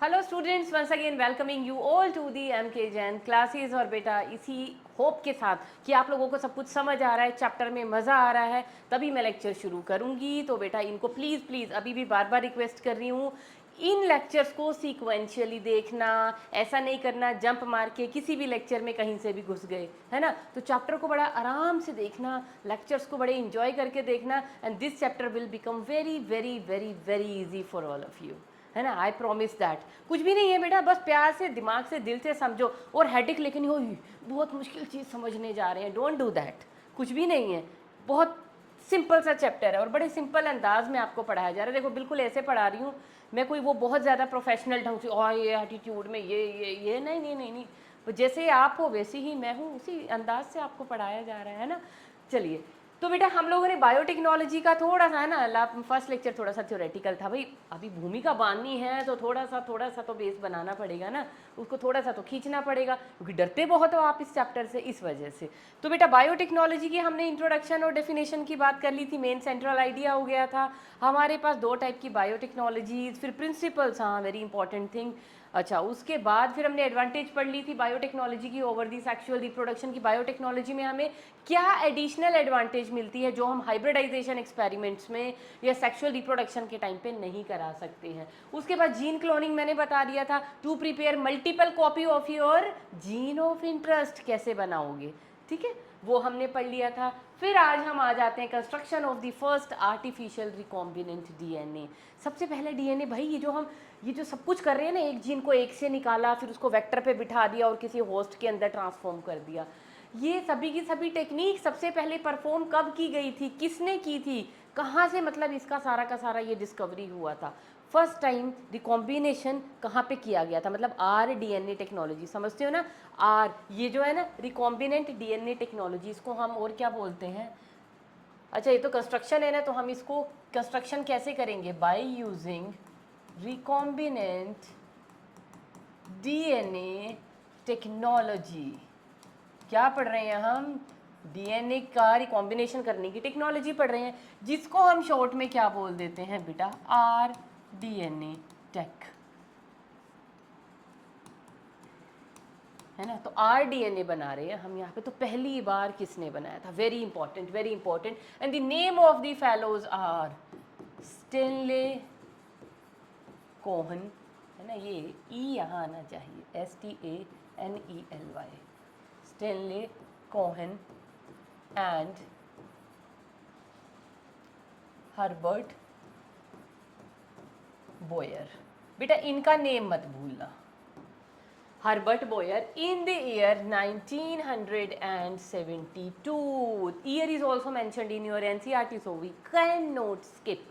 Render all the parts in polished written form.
Hello students, once again welcoming you all to the MK Jain classes. और बेटा इसी hope के साथ कि आप लोगों को सब कुछ समझ आ रहा है, चैप्टर में मज़ा आ रहा है, तभी मैं लेक्चर शुरू करूँगी। तो बेटा इनको प्लीज़ प्लीज़ अभी भी बार बार रिक्वेस्ट कर रही हूँ, इन लेक्चर्स को सीक्वेंशियली देखना, ऐसा नहीं करना जंप मार के किसी भी लेक्चर में कहीं से भी घुस गए, है ना। तो चैप्टर को बड़ा आराम से देखना, लेक्चर्स को बड़े इंजॉय करके देखना, and this chapter will become very very very very easy for all of you, है ना। I promise that. कुछ भी नहीं है बेटा, बस प्यार से, दिमाग से, दिल से समझो। और हेडिक लेकिन हो बहुत मुश्किल चीज़ समझने जा रहे हैं, डोंट डू दैट। कुछ भी नहीं है, बहुत सिंपल सा चैप्टर है और बड़े सिंपल अंदाज में आपको पढ़ाया जा रहा है। देखो बिल्कुल ऐसे पढ़ा रही हूँ मैं, कोई वो बहुत ज़्यादा प्रोफेशनल ढंग से और ये एटीट्यूड में ये नहीं नहीं नहीं नहीं, जैसे आप हो वैसे ही मैं हूँ, उसी अंदाज से आपको पढ़ाया जा रहा है ना। चलिए, तो बेटा हम लोगों ने बायोटेक्नोलॉजी का थोड़ा सा है ना, फर्स्ट लेक्चर थोड़ा सा थ्योरेटिकल था। भाई अभी भूमिका बांधनी है तो थोड़ा सा तो बेस बनाना पड़ेगा ना, उसको थोड़ा सा तो खींचना पड़ेगा, क्योंकि डरते बहुत हो आप इस चैप्टर से, इस वजह से। तो बेटा बायोटेक्नोलॉजी की हमने इंट्रोडक्शन और डेफिनेशन की बात कर ली थी, मेन सेंट्रल आइडिया हो गया था। हमारे पास दो टाइप की बायोटेक्नोलॉजीज, फिर प्रिंसिपल्स, हाँ वेरी इंपॉर्टेंट थिंग। अच्छा, उसके बाद फिर हमने एडवांटेज पढ़ ली थी बायोटेक्नोलॉजी की ओवर दी सेक्सुअल रिप्रोडक्शन की। बायोटेक्नोलॉजी में हमें क्या एडिशनल एडवांटेज मिलती है जो हम हाइब्रिडाइजेशन एक्सपेरिमेंट्स में या सेक्सुअल रिप्रोडक्शन के टाइम पे नहीं करा सकते हैं। उसके बाद जीन क्लोनिंग मैंने बता दिया था, to prepare multiple copy of your gene of interest कैसे बनाओगे, ठीक है, वो हमने पढ़ लिया था। फिर आज हम आ जाते हैं construction of the first artificial recombinant DNA. सबसे पहले डीएनए, भाई ये जो सब कुछ कर रहे हैं ना, एक जीन को एक से निकाला, फिर उसको वेक्टर पे बिठा दिया और किसी होस्ट के अंदर ट्रांसफॉर्म कर दिया, ये सभी की सभी टेक्निक सबसे पहले परफॉर्म कब की गई थी, किसने की थी, कहाँ से, मतलब इसका सारा का सारा ये डिस्कवरी हुआ था। फर्स्ट टाइम रिकॉम्बिनेशन कहाँ पे किया गया था, मतलब RDNA टेक्नोलॉजी, समझते हो ना। आर, ये जो है ना रिकॉम्बिनेंट डीएनए टेक्नोलॉजी, इसको हम और क्या बोलते हैं। अच्छा, ये तो कंस्ट्रक्शन है ना, तो हम इसको कंस्ट्रक्शन कैसे करेंगे, by using recombinant DNA technology. क्या पढ़ रहे हैं हम, डीएनए का रिकॉम्बिनेशन करने की टेक्नोलॉजी पढ़ रहे हैं, जिसको हम शॉर्ट में क्या बोल देते हैं बेटा, RDNA टेक, है ना। तो RDNA बना रहे हैं हम यहाँ पे। तो पहली बार किसने बनाया था, very important very important, and the name of the fellows are Stanley Cohen, है ना, ये ई यहाँ आना चाहिए, STANELY, Stanley Cohen and Herbert Boyer. बेटा इनका नेम मत भूलना, Herbert Boyer, in the year 1972, year is also mentioned in your NCERT, so we can not skip,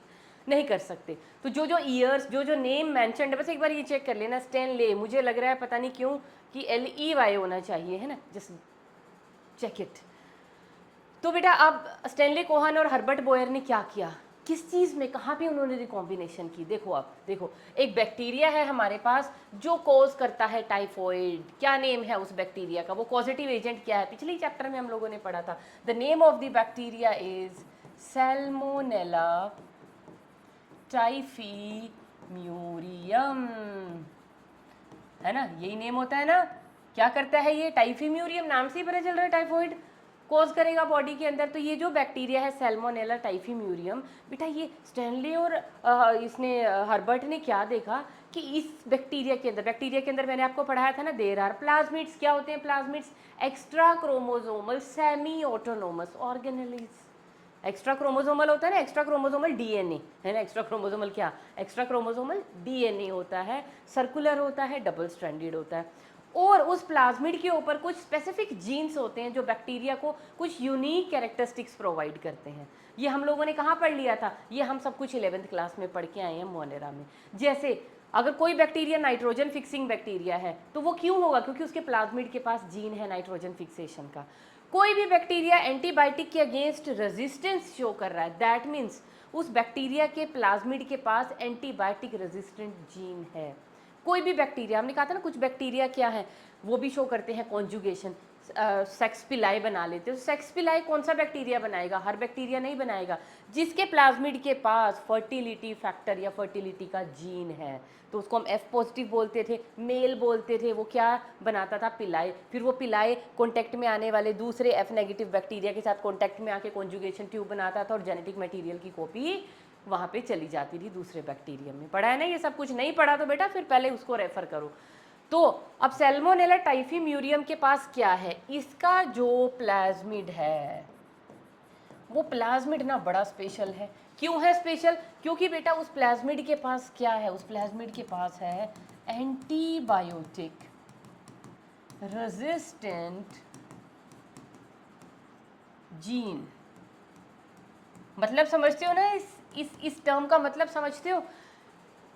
नहीं कर सकते। तो जो ईयर्स, जो नेम मैंशनड है, बस एक बार ये चेक कर लेना। स्टेनले, मुझे लग रहा है पता नहीं क्यों कि LEY होना चाहिए, है ना, जस्ट चेक इट। तो बेटा अब स्टेनले कोहन और हर्बर्ट बोयर ने क्या किया, किस चीज़ में, कहाँ पे उन्होंने रिकॉम्बिनेशन की। देखो आप देखो, एक बैक्टीरिया है हमारे पास जो कॉज करता है टाइफॉइड, क्या नेम है उस बैक्टीरिया का, वो पॉजिटिव एजेंट क्या है, पिछले चैप्टर में हम लोगों ने पढ़ा था। The name of the bacteria is Salmonella typhimurium, है ना, यही नेम होता है ना। क्या करता है ये, टाइफीम्यूरियम, नाम से ही पता चल रहा है टाइफॉइड कोज करेगा बॉडी के अंदर। तो ये जो बैक्टीरिया है सैल्मोनेला टाइफीम्यूरियम, बेटा ये स्टैनली और इसने हर्बर्ट ने क्या देखा कि इस बैक्टीरिया के अंदर मैंने आपको पढ़ाया था ना, देर आर प्लाज्मिड्स। क्या होते हैं plasmids, extra chromosomal semi autonomous organelles. Extra chromosomal होता है ना, एक्स्ट्रा क्रोमोसोमल डीएनए, है ना, एक्स्ट्रा क्रोमोसोमल क्या, एक्स्ट्रा क्रोमोसोमल डीएनए होता है, सर्कुलर होता है, डबल स्ट्रैंडेड होता है। और उस प्लाज्मिड के ऊपर कुछ स्पेसिफिक जीन्स होते हैं जो बैक्टीरिया को कुछ यूनिक कैरेक्टरिस्टिक्स प्रोवाइड करते हैं। ये हम लोगों ने कहाँ पढ़ लिया था, ये हम सब कुछ 11th क्लास में पढ़ के आए हैं मोनेरा में। जैसे अगर कोई बैक्टीरिया नाइट्रोजन फिक्सिंग बैक्टीरिया है तो वो क्यों होगा, क्योंकि उसके प्लाज्मिड के पास जीन है नाइट्रोजन फिक्सेशन का। कोई भी बैक्टीरिया एंटीबायोटिक के अगेंस्ट रेजिस्टेंस शो कर रहा है, दैट मीन्स उस बैक्टीरिया के प्लाज्मिड के पास एंटीबायोटिक रेजिस्टेंट जीन है। कोई भी बैक्टीरिया, हमने कहा था ना कुछ बैक्टीरिया क्या है, वो भी शो करते हैं कॉन्जुगेशन, सेक्स पिलाई बना लेते हैं। तो सेक्स पिलाई कौन सा बैक्टीरिया बनाएगा? हर बैक्टीरिया नहीं बनाएगा। जिसके प्लाज्मिड के पास फर्टिलिटी फैक्टर या फर्टिलिटी का जीन है, तो उसको हम F पॉजिटिव बोलते थे, मेल बोलते थे, वो क्या बनाता था? पिलाई। फिर वो पिलाई कॉन्टैक्ट में आने वाले दूसरे F नेगेटिव बैक्टीरिया के साथ कॉन्टैक्ट में आके कॉन्जुगेशन ट्यूब बनाता था और जेनेटिक मटेरियल की कॉपी वहाँ पे चली जाती थी दूसरे बैक्टीरियम में। पढ़ा है ना ये सब कुछ? नहीं पढ़ा तो बेटा फिर पहले उसको रेफर करो। तो अब सैल्मोनेला टाइफीम्यूरियम के पास क्या है? इसका जो प्लाज्मिड है वो प्लाज्मिड ना बड़ा स्पेशल है। क्यों है स्पेशल? क्योंकि बेटा उस प्लाज्मिड के पास क्या है? उस प्लाज्मिड के पास है एंटीबायोटिक रेजिस्टेंट जीन। मतलब समझते हो ना इस टर्म का मतलब समझते हो?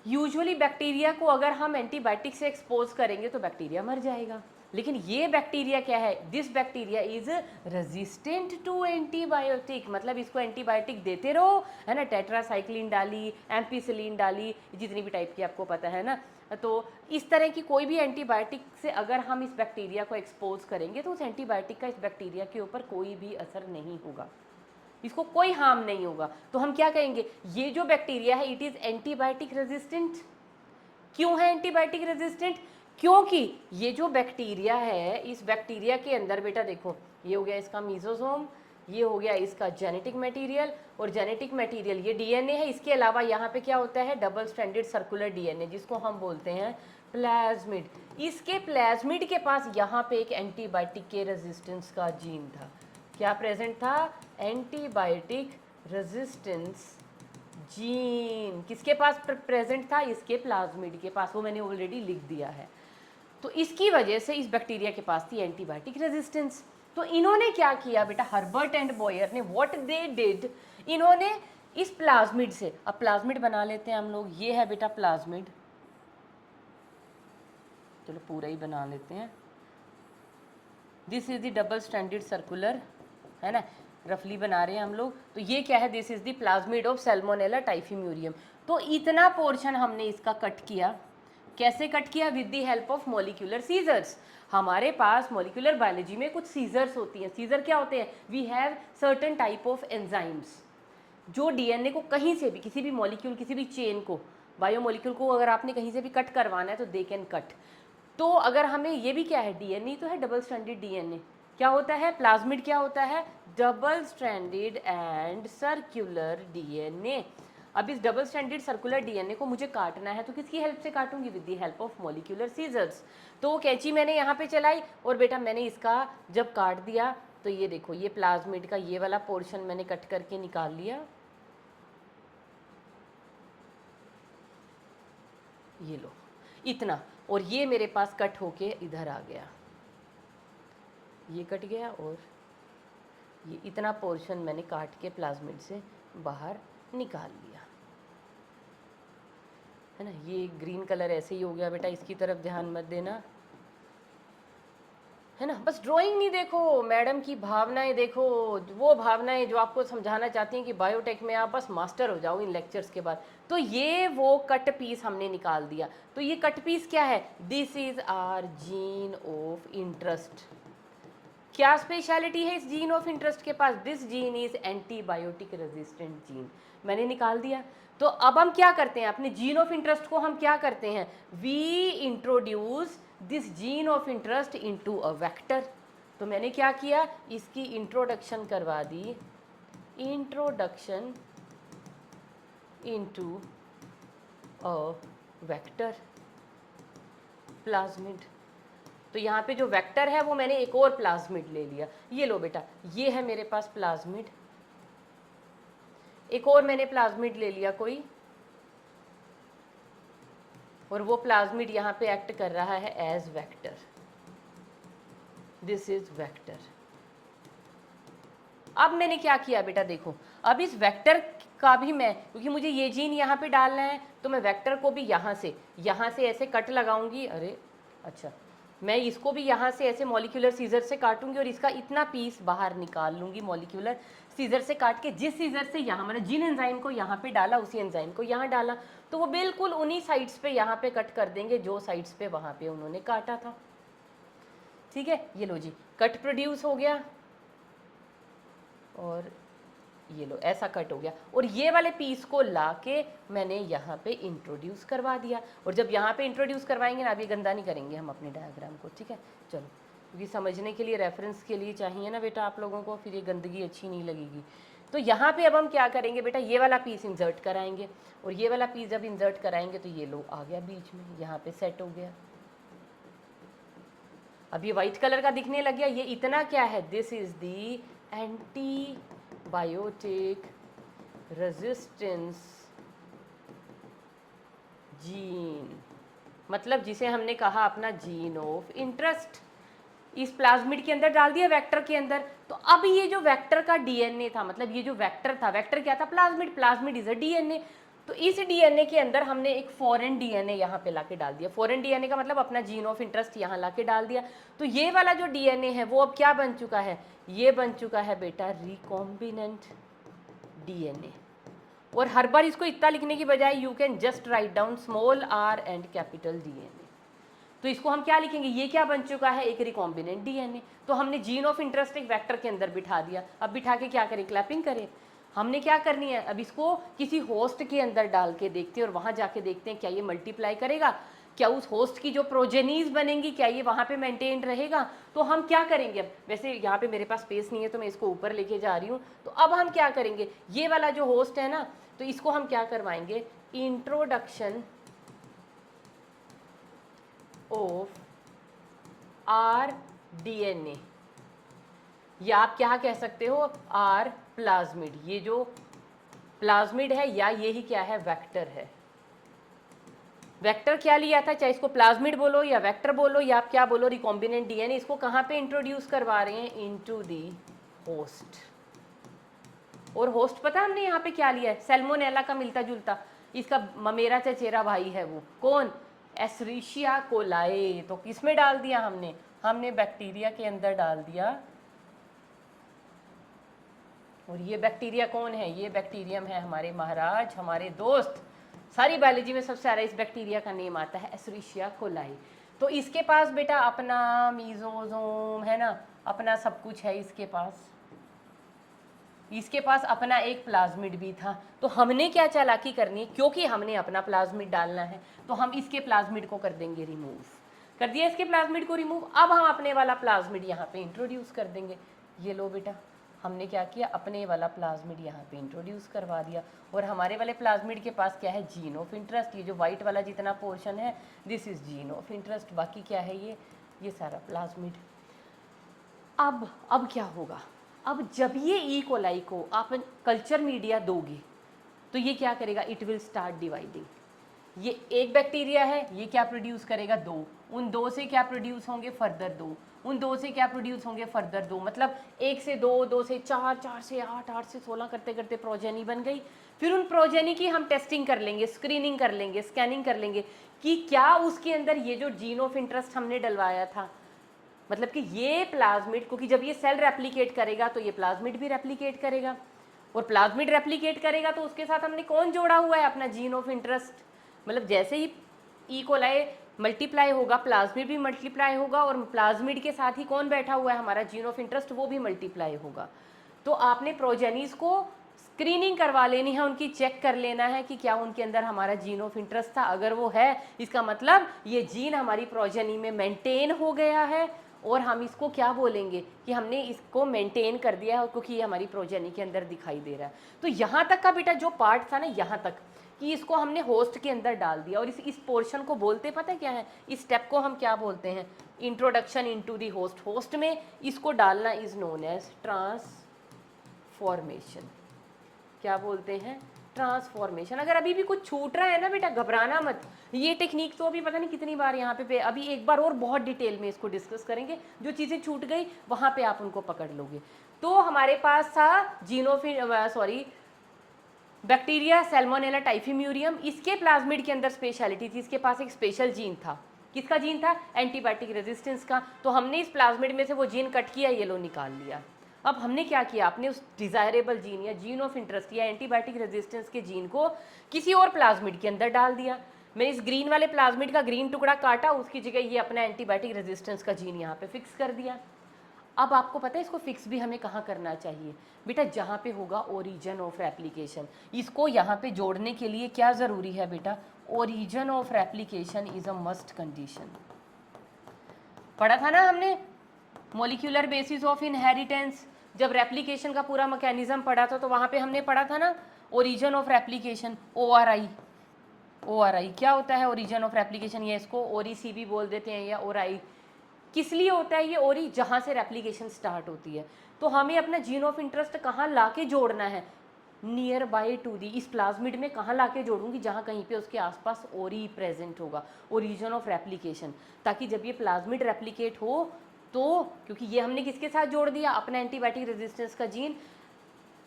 यूजुअली बैक्टीरिया को अगर हम एंटीबायोटिक से एक्सपोज करेंगे तो बैक्टीरिया मर जाएगा, लेकिन ये बैक्टीरिया क्या है? This bacteria is resistant to antibiotic. मतलब इसको एंटीबायोटिक देते रहो, है ना, टेट्रासाइक्लिन डाली, एम्पिसिलिन डाली, जितनी भी टाइप की आपको पता है ना, तो इस तरह की कोई भी एंटीबायोटिक से अगर हम इस बैक्टीरिया को एक्सपोज करेंगे तो उस एंटीबायोटिक का इस बैक्टीरिया के ऊपर कोई भी असर नहीं होगा, इसको कोई हार्म नहीं होगा। तो हम क्या कहेंगे? ये जो बैक्टीरिया है इट इज एंटीबायोटिक रेजिस्टेंट। क्यों है एंटीबायोटिक रेजिस्टेंट? क्योंकि ये जो बैक्टीरिया है, इस बैक्टीरिया के अंदर बेटा देखो, ये हो गया इसका मीजोसोम, ये हो गया इसका जेनेटिक मटेरियल, और जेनेटिक मटेरियल ये डीएनए है। इसके अलावा यहाँ पे क्या होता है? डबल स्ट्रैंडेड सर्कुलर डीएनए, जिसको हम बोलते हैं प्लाज्मिड। इसके प्लाज्मिड के पास यहाँ पे एक एंटीबायोटिक के रेजिस्टेंस का जीन था। क्या प्रेजेंट था? Antibiotic resistance gene. किसके पास प्रेजेंट था? इसके प्लाज्मिड के पास। वो मैंने ऑलरेडी लिख दिया है। तो इसकी वजह से इस बैक्टीरिया के पास थी एंटीबायोटिक रेजिस्टेंस। तो इन्होंने क्या किया बेटा, हर्बर्ट एंड बॉयर ने, व्हाट दे डिड, इन्होंने इस प्लाज्मिड से, अब प्लाज्मिड बना लेते हैं हम लोग, ये है बेटा प्लाज्मिड, चलो पूरा ही बना लेते हैं। This is the double stranded circular, है ना, रफली बना रहे हैं हम लोग। तो ये क्या है? This is the plasmid of Salmonella typhimurium. तो इतना पोर्शन हमने इसका कट किया। कैसे कट किया? With the help of molecular scissors. हमारे पास मॉलिक्यूलर बायोलॉजी में कुछ सीजर्स होती हैं। सीजर क्या होते हैं? We have certain type of enzymes जो डीएनए को कहीं से भी, किसी भी मॉलिक्यूल, किसी भी चेन को, बायोमोलिक्यूल को अगर आपने कहीं से भी कट करवाना है तो दे कैन कट। तो अगर हमें ये भी क्या है? डीएनए तो है डबल स्ट्रैंडेड डीएनए। क्या होता है? प्लाज्मिड क्या होता है? Double stranded and circular DNA. अब इस डबल स्ट्रैंडेड सर्कुलर डीएनए को मुझे काटना है तो किसकी हेल्प से काटूंगी? With the help of molecular scissors. तो कैंची मैंने यहाँ पे चलाई और बेटा मैंने इसका जब काट दिया तो ये देखो, ये प्लाज्मिड का ये वाला पोर्शन मैंने कट करके निकाल लिया, ये लो इतना, और ये मेरे पास कट होके इधर आ गया, ये कट गया और ये इतना पोर्शन मैंने काट के प्लाज्मिड से बाहर निकाल लिया, है ना। ये ग्रीन कलर ऐसे ही हो गया बेटा, इसकी तरफ ध्यान मत देना, है ना। बस ड्राइंग नहीं देखो, मैडम की भावनाएं देखो, वो भावनाएं जो आपको समझाना चाहती हैं कि बायोटेक में आप बस मास्टर हो जाओ इन लेक्चर्स के बाद। तो ये वो कट पीस हमने निकाल दिया। तो ये कट पीस क्या है? This is our gene of interest. क्या स्पेशलिटी है इस जीन ऑफ इंटरेस्ट के पास? This gene is antibiotic resistant gene. मैंने निकाल दिया। तो अब हम क्या करते हैं? अपने जीन ऑफ इंटरेस्ट को हम क्या करते हैं? We introduce this gene of interest into a vector. तो मैंने क्या किया? इसकी इंट्रोडक्शन करवा दी, introduction into a vector plasmid. तो यहाँ पे जो वेक्टर है वो मैंने एक और प्लाज्मिड ले लिया। ये लो बेटा, ये है मेरे पास प्लाज्मिड, एक और मैंने प्लाज्मिड ले लिया कोई, और वो प्लाज्मिड यहाँ पे एक्ट कर रहा है as vector. This is vector. अब मैंने क्या किया बेटा, देखो, अब इस वेक्टर का भी मैं, क्योंकि मुझे ये जीन यहाँ पे डालना है तो मैं वेक्टर को भी यहाँ से ऐसे कट लगाऊंगी। अरे अच्छा, मैं इसको भी यहाँ से ऐसे मॉलिक्यूलर सीजर से काटूंगी और इसका इतना पीस बाहर निकाल लूँगी मॉलिक्यूलर सीजर से काट के जिस सीजर से यहाँ मैंने जिन एंजाइम को यहाँ पे डाला उसी एंजाइम को यहाँ डाला, तो वो बिल्कुल उन्हीं साइड्स पे यहाँ पे कट कर देंगे जो साइड्स पे वहाँ पे उन्होंने काटा था। ठीक है, ये लो जी, कट प्रोड्यूस हो गया और ये लो ऐसा कट हो गया, और ये वाले पीस को लाके मैंने यहाँ पे इंट्रोड्यूस करवा दिया। और जब यहाँ पे इंट्रोड्यूस करवाएंगे ना, अभी गंदा नहीं करेंगे हम अपने डायग्राम को, ठीक है। चलो, क्योंकि समझने के लिए रेफरेंस के लिए चाहिए ना बेटा आप लोगों को, फिर ये गंदगी अच्छी नहीं लगेगी। तो यहाँ पे अब हम क्या करेंगे बेटा, ये वाला पीस इंसर्ट कराएंगे, और ये वाला पीस जब इंसर्ट कराएंगे तो ये लो आ गया बीच में, यहाँ पे सेट हो गया। अब ये वाइट कलर का दिखने लग गया, ये इतना क्या है, this is the antibiotic resistance gene, मतलब जिसे हमने कहा अपना जीन ऑफ इंटरेस्ट, इस प्लाज्मिड के अंदर डाल दिया, वेक्टर के अंदर। तो अब ये जो वेक्टर का डीएनए था, मतलब ये जो वेक्टर था, वेक्टर क्या था, plasmid, plasmid is a DNA. तो इस डीएनए के अंदर हमने एक फॉरेन डीएनए यहाँ पे लाके डाल दिया। फॉरेन डीएनए का मतलब अपना जीन ऑफ इंटरेस्ट यहाँ लाके डाल दिया। तो ये वाला जो डीएनए है वो अब क्या बन चुका है, ये बन चुका है बेटा रिकॉम्बिनेंट डीएनए। और हर बार इसको इतना लिखने की बजाय you can just write down small r and capital DNA. तो इसको हम क्या लिखेंगे, ये क्या बन चुका है, एक रिकॉम्बिनेंट डीएनए। तो हमने जीन ऑफ इंटरेस्ट एक वेक्टर के अंदर बिठा दिया। अब बिठा के क्या करें, क्लैपिंग करें। हमने क्या करनी है, अब इसको किसी होस्ट के अंदर डाल के देखते हैं और वहाँ जाके देखते हैं क्या ये मल्टीप्लाई करेगा, क्या उस होस्ट की जो प्रोजेनीज बनेंगी क्या ये वहाँ पे मेंटेन रहेगा। तो हम क्या करेंगे, अब वैसे यहाँ पे मेरे पास स्पेस नहीं है तो मैं इसको ऊपर लेके जा रही हूँ। तो अब हम क्या करेंगे, ये वाला जो होस्ट है ना, तो इसको हम क्या करवाएंगे, इंट्रोडक्शन ऑफ आर डीएनए, या आप क्या कह सकते हो, आर प्लाज्मिड। ये जो प्लाज्मिड है या ये ही क्या है, वेक्टर है। वेक्टर क्या लिया था, चाहे इसको प्लाज्मिड बोलो या वेक्टर बोलो या आप क्या बोलो, रिकॉम्बिनेंट डीएनए। इसको कहाँ पे इंट्रोड्यूस करवा रहे हैं, इनटू दी होस्ट। और होस्ट पता हमने यहाँ पे क्या लिया है, सैल्मोनेला का मिलता जुलता, इसका ममेरा चचेरा भाई है वो कौन, एस्चेरिशिया कोलाई। तो किसमें डाल दिया हमने बैक्टीरिया के अंदर डाल दिया। और ये बैक्टीरिया कौन है, ये बैक्टीरियम है हमारे महाराज, हमारे दोस्त। सारी बायोलॉजी में सबसे सारा इस बैक्टीरिया का नेम आता है एस्चेरिशिया कोलाई। तो इसके पास बेटा अपना मीजोजोम है ना, अपना सब कुछ है इसके पास अपना एक प्लाज्मिड भी था। तो हमने क्या चालाकी करनी है, क्योंकि हमने अपना प्लाज्मिड डालना है तो हम इसके प्लाज्मिड को कर देंगे रिमूव। कर दिया इसके प्लाज्मिड को रिमूव। अब हम अपने वाला प्लाज्मिड यहाँ पे इंट्रोड्यूस कर देंगे। ये लो बेटा, हमने क्या किया, अपने वाला प्लाज्मिड यहाँ पे इंट्रोड्यूस करवा दिया। और हमारे वाले प्लाज्मिड के पास क्या है, जीन ऑफ इंटरेस्ट। ये जो वाइट वाला जितना पोर्शन है this is gene of interest, बाकी क्या है ये सारा प्लाज्मिड। अब क्या होगा, अब जब ये ई कोलाई को आप कल्चर मीडिया दोगे तो ये क्या करेगा, इट विल स्टार्ट डिवाइडिंग। ये एक बैक्टीरिया है, ये क्या प्रोड्यूस करेगा, दो। उन दो से क्या प्रोड्यूस होंगे, फर्दर दो। उन दो से क्या प्रोड्यूस होंगे, फर्दर दो। मतलब एक से दो, दो से चार, चार से आठ, आठ से 16 करते करते प्रोजेनी बन गई। फिर उन प्रोजेनी की हम टेस्टिंग कर लेंगे, स्क्रीनिंग कर लेंगे, स्कैनिंग कर लेंगे कि क्या उसके अंदर ये जो जीन ऑफ इंटरेस्ट हमने डलवाया था, मतलब कि ये प्लाज्मिड, क्योंकि जब ये सेल रेप्लिकेट करेगा तो ये प्लाज्मिड भी रेप्लिकेट करेगा। और प्लाज्मिड रेप्लिकेट करेगा तो उसके साथ हमने कौन जोड़ा हुआ है, अपना जीन ऑफ इंटरेस्ट। मतलब जैसे ही ई कोलाई मल्टीप्लाई होगा, प्लाज्मिड भी मल्टीप्लाई होगा, और प्लाज्मिड के साथ ही कौन बैठा हुआ है, हमारा जीन ऑफ इंटरेस्ट, वो भी मल्टीप्लाई होगा। तो आपने प्रोजेनीज को स्क्रीनिंग करवा लेनी है, उनकी चेक कर लेना है कि क्या उनके अंदर हमारा जीन ऑफ इंटरेस्ट था। अगर वो है, इसका मतलब ये जीन हमारी प्रोजेनी में मेंटेन हो गया है, और हम इसको क्या बोलेंगे कि हमने इसको मेंटेन कर दिया है, क्योंकि ये हमारी प्रोजेनी के अंदर दिखाई दे रहा है। तो यहाँ तक का बेटा जो पार्ट था ना, यहाँ तक कि इसको हमने होस्ट के अंदर डाल दिया, और इस पोर्शन को बोलते पता है क्या है, इस स्टेप को हम क्या बोलते हैं, introduction into the host. Host में इसको डालना इज नोन एज ट्रांसफॉर्मेशन। क्या बोलते हैं, ट्रांसफॉर्मेशन। अगर अभी भी कुछ छूट रहा है ना बेटा, घबराना मत। ये टेक्निक तो अभी पता नहीं कितनी बार यहाँ पे अभी एक बार और बहुत डिटेल में इसको डिस्कस करेंगे। जो चीज़ें छूट गई वहाँ पे आप उनको पकड़ लोगे। तो हमारे पास था बैक्टीरिया सैल्मोनेला टाइफिम्यूरियम। इसके प्लाज्मिड के अंदर स्पेशलिटी थी, इसके पास एक स्पेशल जीन था। किसका जीन था, एंटीबायोटिक रेजिस्टेंस का। तो हमने इस प्लाज्मिड में से वो जीन कट किया, ये लो निकाल लिया। अब हमने क्या किया, आपने उस डिजायरेबल जीन या जीन ऑफ इंटरेस्ट या एंटीबायोटिक रेजिस्टेंस के जीन को किसी और प्लाज्मिड के अंदर डाल दिया। मैंने इस ग्रीन वाले प्लाज्मिड का ग्रीन टुकड़ा काटा, उसकी जगह ये अपना एंटीबायोटिक रेजिस्टेंस का जीन यहाँ पे फिक्स कर दिया। अब आपको पता है इसको फिक्स भी हमें कहाँ करना चाहिए बेटा, जहाँ पे होगा ओरिजिन ऑफ रेप्लिकेशन। इसको यहाँ पे जोड़ने के लिए क्या ज़रूरी है बेटा, origin of replication is a must condition. पढ़ा था ना हमने मॉलिक्यूलर बेसिस ऑफ इनहेरिटेंस, जब रेप्लिकेशन का पूरा मैकेनिज्म पढ़ा था तो वहाँ पे हमने पढ़ा था ना origin of replication, ORI। ORI क्या होता है, ओरिजिन ऑफ रेप्लिकेशन, या इसको ORI-C भी बोल देते हैं या ORI। किस लिए होता है ये ORI, जहाँ से रेप्लिकेशन स्टार्ट होती है। तो हमें अपना जीन ऑफ इंटरेस्ट कहाँ ला के जोड़ना है, नियर बाय टू दी, इस प्लाज्मिड में कहाँ ला के जोड़ूंगी, जहाँ कहीं पे उसके आसपास ORI प्रेजेंट होगा, ओरिजिन ऑफ रेप्लिकेशन, ताकि जब ये प्लाज्मिड रेप्लिकेट हो तो, क्योंकि ये हमने किसके साथ जोड़ दिया, अपना एंटीबायोटिक रेजिस्टेंस का जीन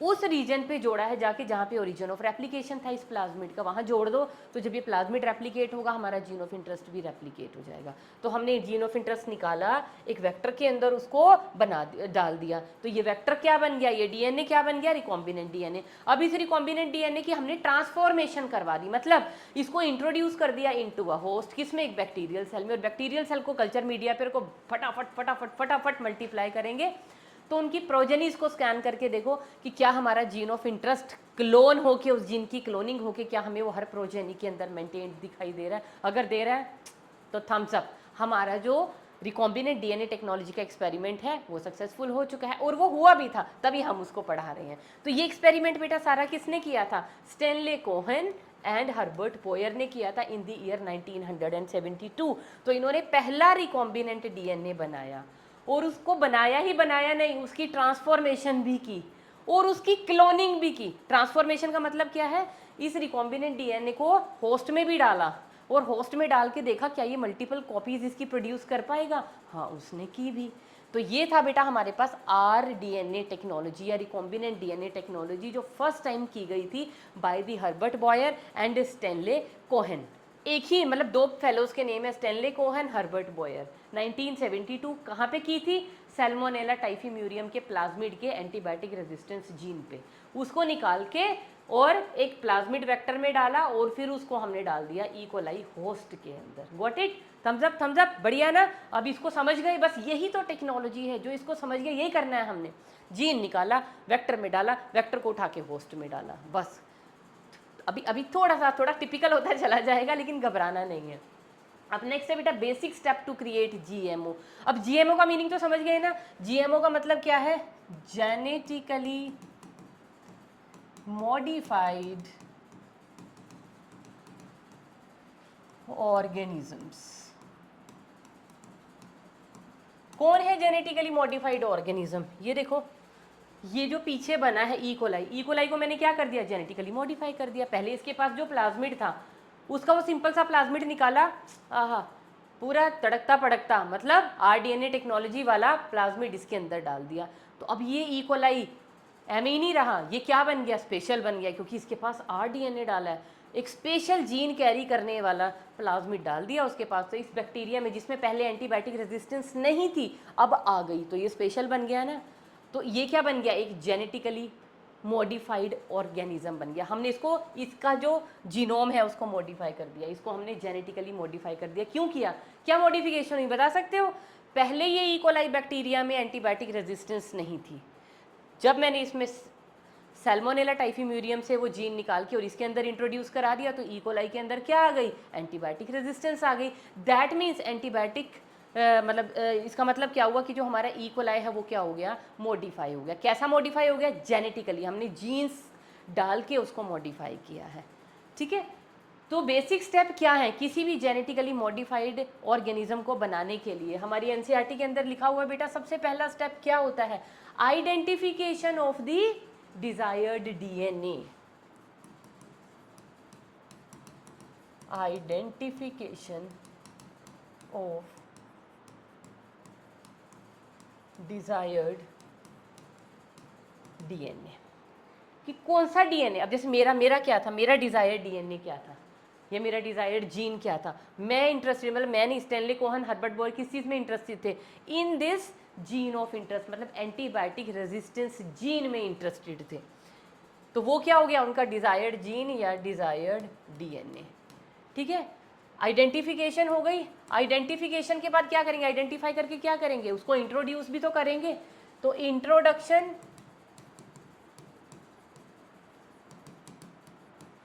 उस रीजन पे जोड़ा है जाके जहाँ पे ओरिजिन ऑफ रेप्लिकेशन था इस प्लाज्मिड का, वहाँ जोड़ दो, तो जब ये प्लाज्मिड रेप्लिकेट होगा हमारा जीन ऑफ इंटरेस्ट भी रेप्लिकेट हो जाएगा। तो हमने जीन ऑफ इंटरेस्ट निकाला, एक वेक्टर के अंदर उसको डाल दिया, तो ये वेक्टर क्या बन गया, ये DNA क्या बन गया, रिकॉम्बिनेंट DNA। अब इस रिकॉम्बिनेंट DNA की हमने ट्रांसफॉर्मेशन करवा दी, मतलब इसको इंट्रोड्यूस कर दिया इनटू अ होस्ट, किसमें, एक बैक्टीरियल सेल में। और बैक्टीरियल सेल को कल्चर मीडिया पर को फटाफट फटाफट फटाफट मल्टीप्लाई करेंगे, तो उनकी प्रोजेनीज को स्कैन करके देखो कि क्या हमारा जीन ऑफ इंटरेस्ट क्लोन होके, उस जीन की क्लोनिंग होके क्या हमें वो हर प्रोजेनी के अंदर मेंटेन दिखाई दे रहा है। अगर दे रहा है तो थम्स अप, हमारा जो रिकॉम्बिनेंट DNA टेक्नोलॉजी का एक्सपेरिमेंट है वो सक्सेसफुल हो चुका है, और वो हुआ भी था, तभी हम उसको पढ़ा रहे हैं। तो ये एक्सपेरिमेंट बेटा सारा किसने किया था, Stanley Cohen and Herbert Boyer ने किया था इन द ईयर 1972। तो इन्होंने पहला रिकॉम्बिनेंट DNA बनाया, और उसको बनाया ही बनाया नहीं, उसकी ट्रांसफॉर्मेशन भी की और उसकी क्लोनिंग भी की। ट्रांसफॉर्मेशन का मतलब क्या है, इस रिकॉम्बिनेंट DNA को होस्ट में भी डाला, और होस्ट में डाल के देखा क्या ये मल्टीपल कॉपीज इसकी प्रोड्यूस कर पाएगा, हाँ उसने की भी। तो ये था बेटा हमारे पास rDNA टेक्नोलॉजी या रिकॉम्बिनेंट DNA टेक्नोलॉजी, जो फर्स्ट टाइम की गई थी by the Herbert Boyer and Stanley Cohen. एक ही, मतलब दो फेलोज के नेम है, स्टेनले कोहेन, हर्बर्ट बॉयर। 1972 कहाँ पे की थी, सैल्मोनेला टाइफीम्यूरियम के प्लाज्मिड के एंटीबायोटिक रेजिस्टेंस जीन पे, उसको निकाल के और एक प्लाज्मिड वेक्टर में डाला, और फिर उसको हमने डाल दिया ई कोलाई होस्ट के अंदर। गॉट इट, थम्स अप, बढ़िया ना। अब इसको समझ गए, बस यही तो टेक्नोलॉजी है, जो इसको समझ गए यही करना है हमने। जीन निकाला, वेक्टर में डाला, वेक्टर को उठा के होस्ट में डाला, बस। अभी थोड़ा टिपिकल होता चला जाएगा, लेकिन घबराना नहीं है। अब नेक्स्ट है बेटा basic step to create GMO। अब GMO का मीनिंग तो समझ गए ना, GMO का मतलब क्या है, जेनेटिकली मॉडिफाइड ऑर्गेनिजम्स। कौन है जेनेटिकली मॉडिफाइड ऑर्गेनिज्म, ये देखो, ये जो पीछे बना है ई कोलाई को मैंने क्या कर दिया, जेनेटिकली मॉडिफाई कर दिया। पहले इसके पास जो प्लाज्मिड था उसका वो सिंपल सा प्लाज्मिड निकाला, आहा पूरा तड़कता पड़कता, मतलब rDNA टेक्नोलॉजी वाला प्लाज्मिड इसके अंदर डाल दिया। तो अब ये ई कोलाई एम ही नहीं रहा, ये क्या बन गया, स्पेशल बन गया, क्योंकि इसके पास rDNA डाला है, एक स्पेशल जीन कैरी करने वाला प्लाज्मिड डाल दिया उसके पास। तो इस बैक्टीरिया में जिसमें पहले एंटीबायोटिक रेजिस्टेंस नहीं थी अब आ गई, तो ये स्पेशल बन गया ना। तो ये क्या बन गया, एक जेनेटिकली मॉडिफाइड ऑर्गेनिज्म बन गया। हमने इसको, इसका जो जीनोम है उसको मॉडिफाई कर दिया, इसको हमने जेनेटिकली मॉडिफाई कर दिया। क्यों किया, क्या मॉडिफिकेशन हुई बता सकते हो। पहले ये ई कोलाई बैक्टीरिया में एंटीबायोटिक रेजिस्टेंस नहीं थी, जब मैंने इसमें सैल्मोनेला टाइफीम्यूरियम से वो जीन निकाल के और इसके अंदर इंट्रोड्यूस करा दिया, तो ई कोलाई के अंदर क्या आ गई, एंटीबायोटिक रेजिस्टेंस आ गई। दैट मीन्स एंटीबायोटिक इसका मतलब क्या हुआ कि जो हमारा ई कोलाई है वो क्या हो गया, मॉडिफाई हो गया। कैसा मॉडिफाई हो गया, जेनेटिकली, हमने जीन्स डाल के उसको मॉडिफाई किया है, ठीक है। तो बेसिक स्टेप क्या है किसी भी जेनेटिकली मॉडिफाइड ऑर्गेनिज्म को बनाने के लिए, हमारी एनसीईआरटी के अंदर लिखा हुआ है बेटा, सबसे पहला स्टेप क्या होता है, identification of the desired DNA। Identification of desired DNA, कि कौन सा DNA। अब जैसे मेरा क्या था, मेरा डिजायर्ड DNA क्या था, या मेरा डिज़ायर्ड जीन क्या था। मैं इंटरेस्टेड, मतलब मैं नहीं, स्टैनली कोहन, हर्बर्ट बोयर किस चीज़ में इंटरेस्टेड थे, in this gene of interest, मतलब एंटीबायोटिक रेजिस्टेंस जीन में इंटरेस्टेड थे। तो वो क्या हो गया उनका डिज़ायर्ड जीन या डिज़ायर्ड डीएनए। ठीक है, आइडेंटिफिकेशन हो गई। आइडेंटिफिकेशन के बाद क्या करेंगे, आइडेंटिफाई करके क्या करेंगे, उसको इंट्रोड्यूस भी तो करेंगे। तो इंट्रोडक्शन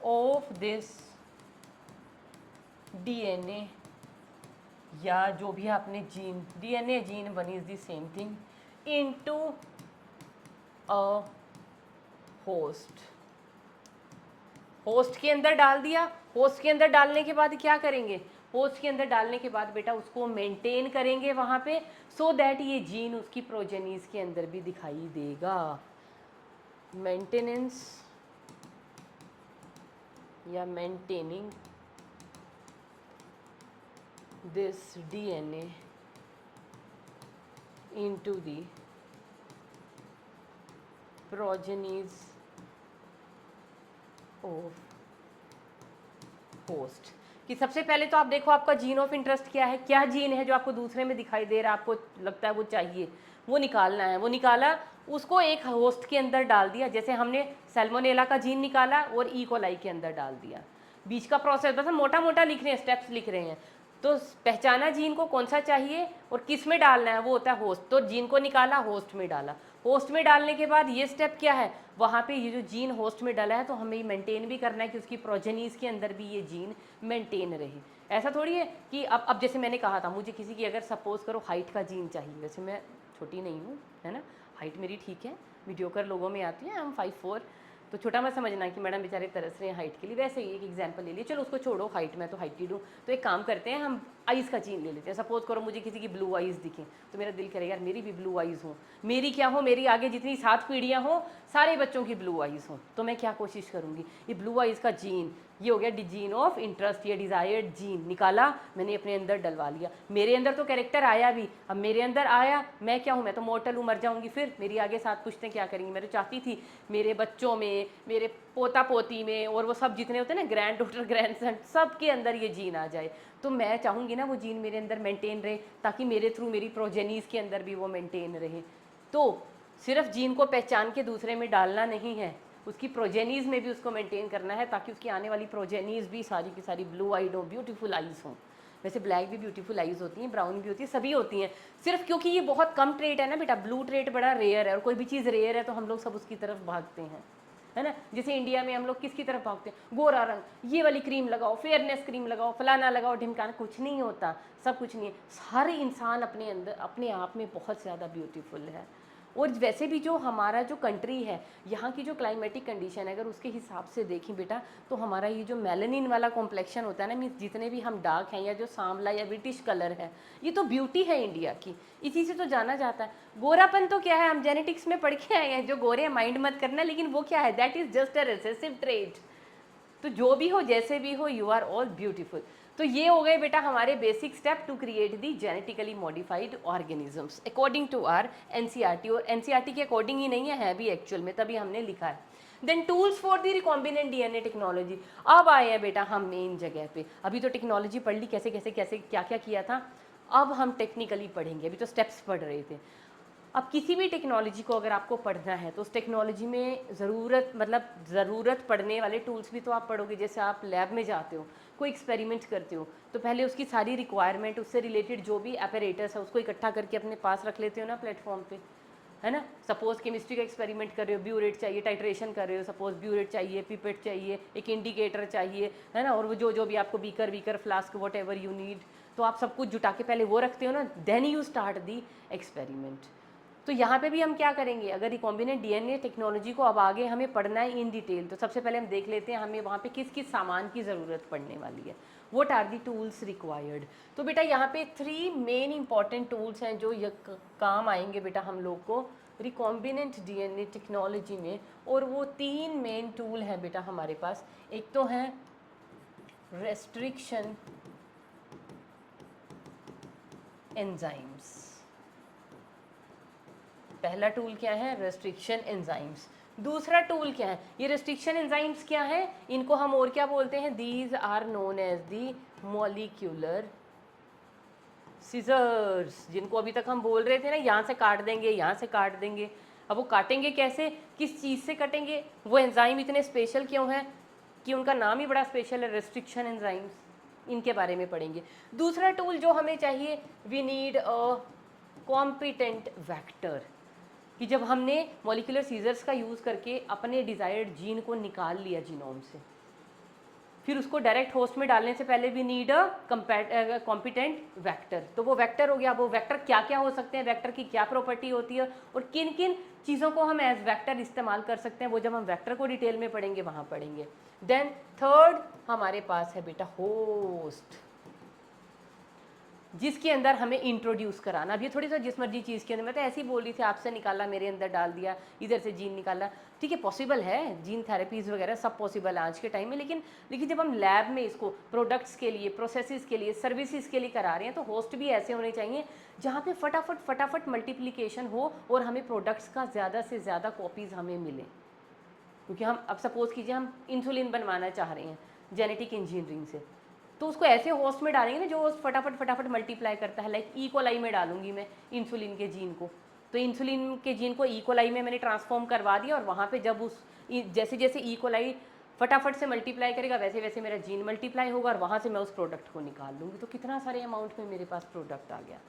ऑफ दिस डीएनए या जो भी आपने gene, DNA gene one is the same thing, into a host. Host के अंदर डाल दिया। होस्ट के अंदर डालने के बाद क्या करेंगे, होस्ट के अंदर डालने के बाद बेटा उसको मेंटेन करेंगे वहाँ पे, सो दैट ये जीन उसकी प्रोजेनीज के अंदर भी दिखाई देगा। मेंटेनेंस या maintaining this DNA into the progenies of host। कि सबसे पहले तो आप देखो आपका जीन ऑफ इंटरेस्ट क्या है, क्या जीन है जो आपको दूसरे में दिखाई दे रहा है, आपको लगता है वो चाहिए, वो निकालना है। वो निकाला, उसको एक होस्ट के अंदर डाल दिया, जैसे हमने सैल्मोनेला का जीन निकाला और ई कोलाई के अंदर डाल दिया। बीच का प्रोसेस बस हम मोटा मोटा लिख रहे हैं, स्टेप्स लिख रहे हैं। तो पहचाना जीन को कौन सा चाहिए और किस में डालना है, वो होता है होस्ट। तो जीन को निकाला, होस्ट में डाला। होस्ट में डालने के बाद ये स्टेप क्या है, वहाँ पे ये जो जीन होस्ट में डाला है तो हमें मेंटेन भी करना है कि उसकी प्रोजेनीज के अंदर भी ये जीन मेंटेन रहे। ऐसा थोड़ी है कि अब जैसे मैंने कहा था, मुझे किसी की अगर सपोज करो हाइट का जीन चाहिए, वैसे मैं छोटी नहीं हूँ, है ना, हाइट मेरी ठीक है, मीडियोकर लोगों में आती है, हम 5'4", तो छोटा मत समझना कि मैडम बेचारे तरस रहे हैं हाइट के लिए। वैसे ही एक एग्जांपल ले लिए, चलो उसको छोड़ो, हाइट में तो हाइट ही दूँ। तो एक काम करते हैं, हम आइज़ का जीन ले लेते हैं। सपोज करो मुझे किसी की ब्लू आइज़ दिखें तो मेरा दिल करेगा यार मेरी भी ब्लू आइज़ हो, मेरी क्या हो, मेरी आगे जितनी 7 पीढ़ियाँ हों सारे बच्चों की ब्लू आइज़ हों। तो मैं क्या कोशिश करूँगी, ये ब्लू आइज़ का जीन, ये हो गया जीन ऑफ इंटरेस्ट या डिज़ायर्ड जीन, निकाला मैंने अपने अंदर डलवा लिया। मेरे अंदर तो कैरेक्टर आया भी, अब मेरे अंदर आया, मैं क्या हूँ, मैं तो मॉर्टल हूँ, मर जाऊँगी। फिर मेरी आगे 7 पुश्तें क्या करेंगी, मैं तो चाहती थी मेरे बच्चों में, मेरे पोता पोती में, और वो सब जितने होते हैं ना, ग्रैंड डॉटर ग्रैंड सन, सब के अंदर ये जीन आ जाए। तो मैं चाहूँगी ना वो जीन मेरे अंदर मेंटेन रहे, ताकि मेरे थ्रू मेरी प्रोजेनीज के अंदर भी वो मेंटेन रहे। तो सिर्फ जीन को पहचान के दूसरे में डालना नहीं है, उसकी प्रोजेनीज में भी उसको मेंटेन करना है, ताकि उसकी आने वाली प्रोजेनीज भी सारी की सारी ब्लू आइड हो, ब्यूटीफुल आइज़ हों। वैसे ब्लैक भी ब्यूटीफुल आइज़ होती हैं, ब्राउन भी होती है, सभी होती हैं। सिर्फ क्योंकि ये बहुत कम ट्रेट है ना बेटा, ब्लू ट्रेट बड़ा रेयर है, और कोई भी चीज़ रेयर है तो हम लोग सब उसकी तरफ भागते हैं, है ना। जैसे इंडिया में हम लोग किसकी तरफ भागते हैं, गोरा रंग, ये वाली क्रीम लगाओ, फेयरनेस क्रीम लगाओ, फलाना लगाओ, ढिमकाना, कुछ नहीं होता, सब कुछ नहीं है। हर इंसान अपने अंदर अपने आप में बहुत ज़्यादा ब्यूटीफुल है। और वैसे भी जो हमारा जो कंट्री है, यहाँ की जो क्लाइमेटिक कंडीशन है, अगर उसके हिसाब से देखें बेटा, तो हमारा ये जो मेलानिन वाला कॉम्प्लेक्शन होता है ना, मीन्स जितने भी हम डार्क हैं या जो सांवला या ब्रिटिश कलर है, ये तो ब्यूटी है इंडिया की, इसी से तो जाना जाता है। गोरापन तो क्या है, हम जेनेटिक्स में पढ़ के आए हैं, जो गोरे माइंड मत करना, लेकिन वो क्या है, that is just a recessive trait. तो जो भी हो, जैसे भी हो, यू आर ऑल ब्यूटीफुल। तो ये हो गए बेटा हमारे basic step to create the genetically modified organisms according to our NCERT. और एनसीईआरटी के अकॉर्डिंग ही नहीं है भी एक्चुअल में, तभी हमने लिखा है। Then tools for the recombinant DNA technology. अब आए हैं बेटा हम मेन जगह पे। अभी तो टेक्नोलॉजी पढ़ ली, कैसे कैसे कैसे क्या क्या किया था, अब हम टेक्निकली पढ़ेंगे, अभी तो स्टेप्स पढ़ रहे थे। अब किसी भी टेक्नोलॉजी को अगर आपको पढ़ना है तो उस टेक्नोलॉजी में ज़रूरत पड़ने वाले टूल्स भी तो आप पढ़ोगे। जैसे आप लैब में जाते हो, कोई एक्सपेरिमेंट करते हो, तो पहले उसकी सारी रिक्वायरमेंट, उससे रिलेटेड जो भी अपैरेटस है उसको इकट्ठा करके अपने पास रख लेते हो ना प्लेटफॉर्म पे, है ना। सपोज केमिस्ट्री का एक्सपेरिमेंट कर रहे हो, ब्यूरेट चाहिए, टाइट्रेशन कर रहे हो, सपोज ब्यूरेट चाहिए, पिपेट चाहिए, एक इंडिकेटर चाहिए, है ना, और वो जो भी आपको beaker flask what ever you need, तो आप सब कुछ जुटा के पहले वो रखते हो ना, then you start the experiment. तो यहाँ पे भी हम क्या करेंगे, अगर रिकॉम्बिनेंट डीएनए टेक्नोलॉजी को अब आगे हमें पढ़ना है इन डिटेल, तो सबसे पहले हम देख लेते हैं हमें वहाँ पे किस किस सामान की ज़रूरत पड़ने वाली है, what are the tools required. तो बेटा यहाँ पे 3 मेन इंपॉर्टेंट टूल्स हैं जो काम आएंगे बेटा हम लोग को रिकॉम्बिनेंट डीएनए टेक्नोलॉजी में। और वो 3 मेन टूल हैं बेटा हमारे पास। एक तो है रेस्ट्रिक्शन एंजाइम्स। पहला टूल क्या है, रेस्ट्रिक्शन एंजाइम्स। दूसरा टूल क्या है, ये रेस्ट्रिक्शन एंजाइम्स क्या है, इनको हम और क्या बोलते हैं, these are known as the molecular scissors, जिनको अभी तक हम बोल रहे थे ना, यहाँ से काट देंगे, यहाँ से काट देंगे। अब वो काटेंगे कैसे, किस चीज़ से कटेंगे, वो एंजाइम इतने स्पेशल क्यों हैं कि उनका नाम ही बड़ा स्पेशल है, रेस्ट्रिक्शन एंजाइम्स, इनके बारे में पढ़ेंगे। दूसरा टूल जो हमें चाहिए, we need a competent vector, कि जब हमने मॉलिक्यूलर सीजर्स का यूज़ करके अपने डिज़ायर्ड जीन को निकाल लिया जीनोम से, फिर उसको डायरेक्ट होस्ट में डालने से पहले भी नीड अ कॉम्पिटेंट वेक्टर। तो वो वेक्टर हो गया। वो वेक्टर क्या क्या हो सकते हैं, वेक्टर की क्या प्रॉपर्टी होती है और किन किन चीज़ों को हम एज वेक्टर इस्तेमाल कर सकते हैं, वो जब हम वेक्टर को डिटेल में पढ़ेंगे वहाँ पढ़ेंगे। देन थर्ड हमारे पास है बेटा होस्ट, जिसके अंदर हमें इंट्रोड्यूस कराना। अब ये थोड़ी सा जिस मर्जी चीज़ के अंदर, मैं तो ऐसे ही बोल रही थी, आपसे निकाला मेरे अंदर डाल दिया, इधर से जीन निकाला, ठीक है पॉसिबल है, जीन थेरेपीज़ वगैरह सब पॉसिबल है आज के टाइम में। लेकिन जब हम लैब में इसको प्रोडक्ट्स के लिए, प्रोसेसेस के लिए, सर्विसेज के लिए करा रहे हैं, तो होस्ट भी ऐसे होने चाहिए जहाँ पे फटाफट मल्टीप्लिकेशन हो और हमें प्रोडक्ट्स का ज़्यादा से ज़्यादा कॉपीज़ हमें मिलें। क्योंकि हम अब सपोज़ कीजिए हम इंसुलिन बनवाना चाह रहे हैं जेनेटिक इंजीनियरिंग से, तो उसको ऐसे होस्ट में डालेंगे ना जो होस्ट फटाफट मल्टीप्लाई करता है। लाइक ई कोलाई में डालूंगी मैं इंसुलिन के जीन को, तो इंसुलिन के जीन को ई कोलाई में मैंने ट्रांसफॉर्म करवा दिया, और वहाँ पे जब उस जैसे जैसे ई कोलाई फटाफट से मल्टीप्लाई करेगा, वैसे वैसे मेरा जीन मल्टीप्लाई होगा, और वहाँ से मैं उस प्रोडक्ट को निकाल लूँगी। तो कितना सारे अमाउंट में मेरे पास प्रोडक्ट आ गया।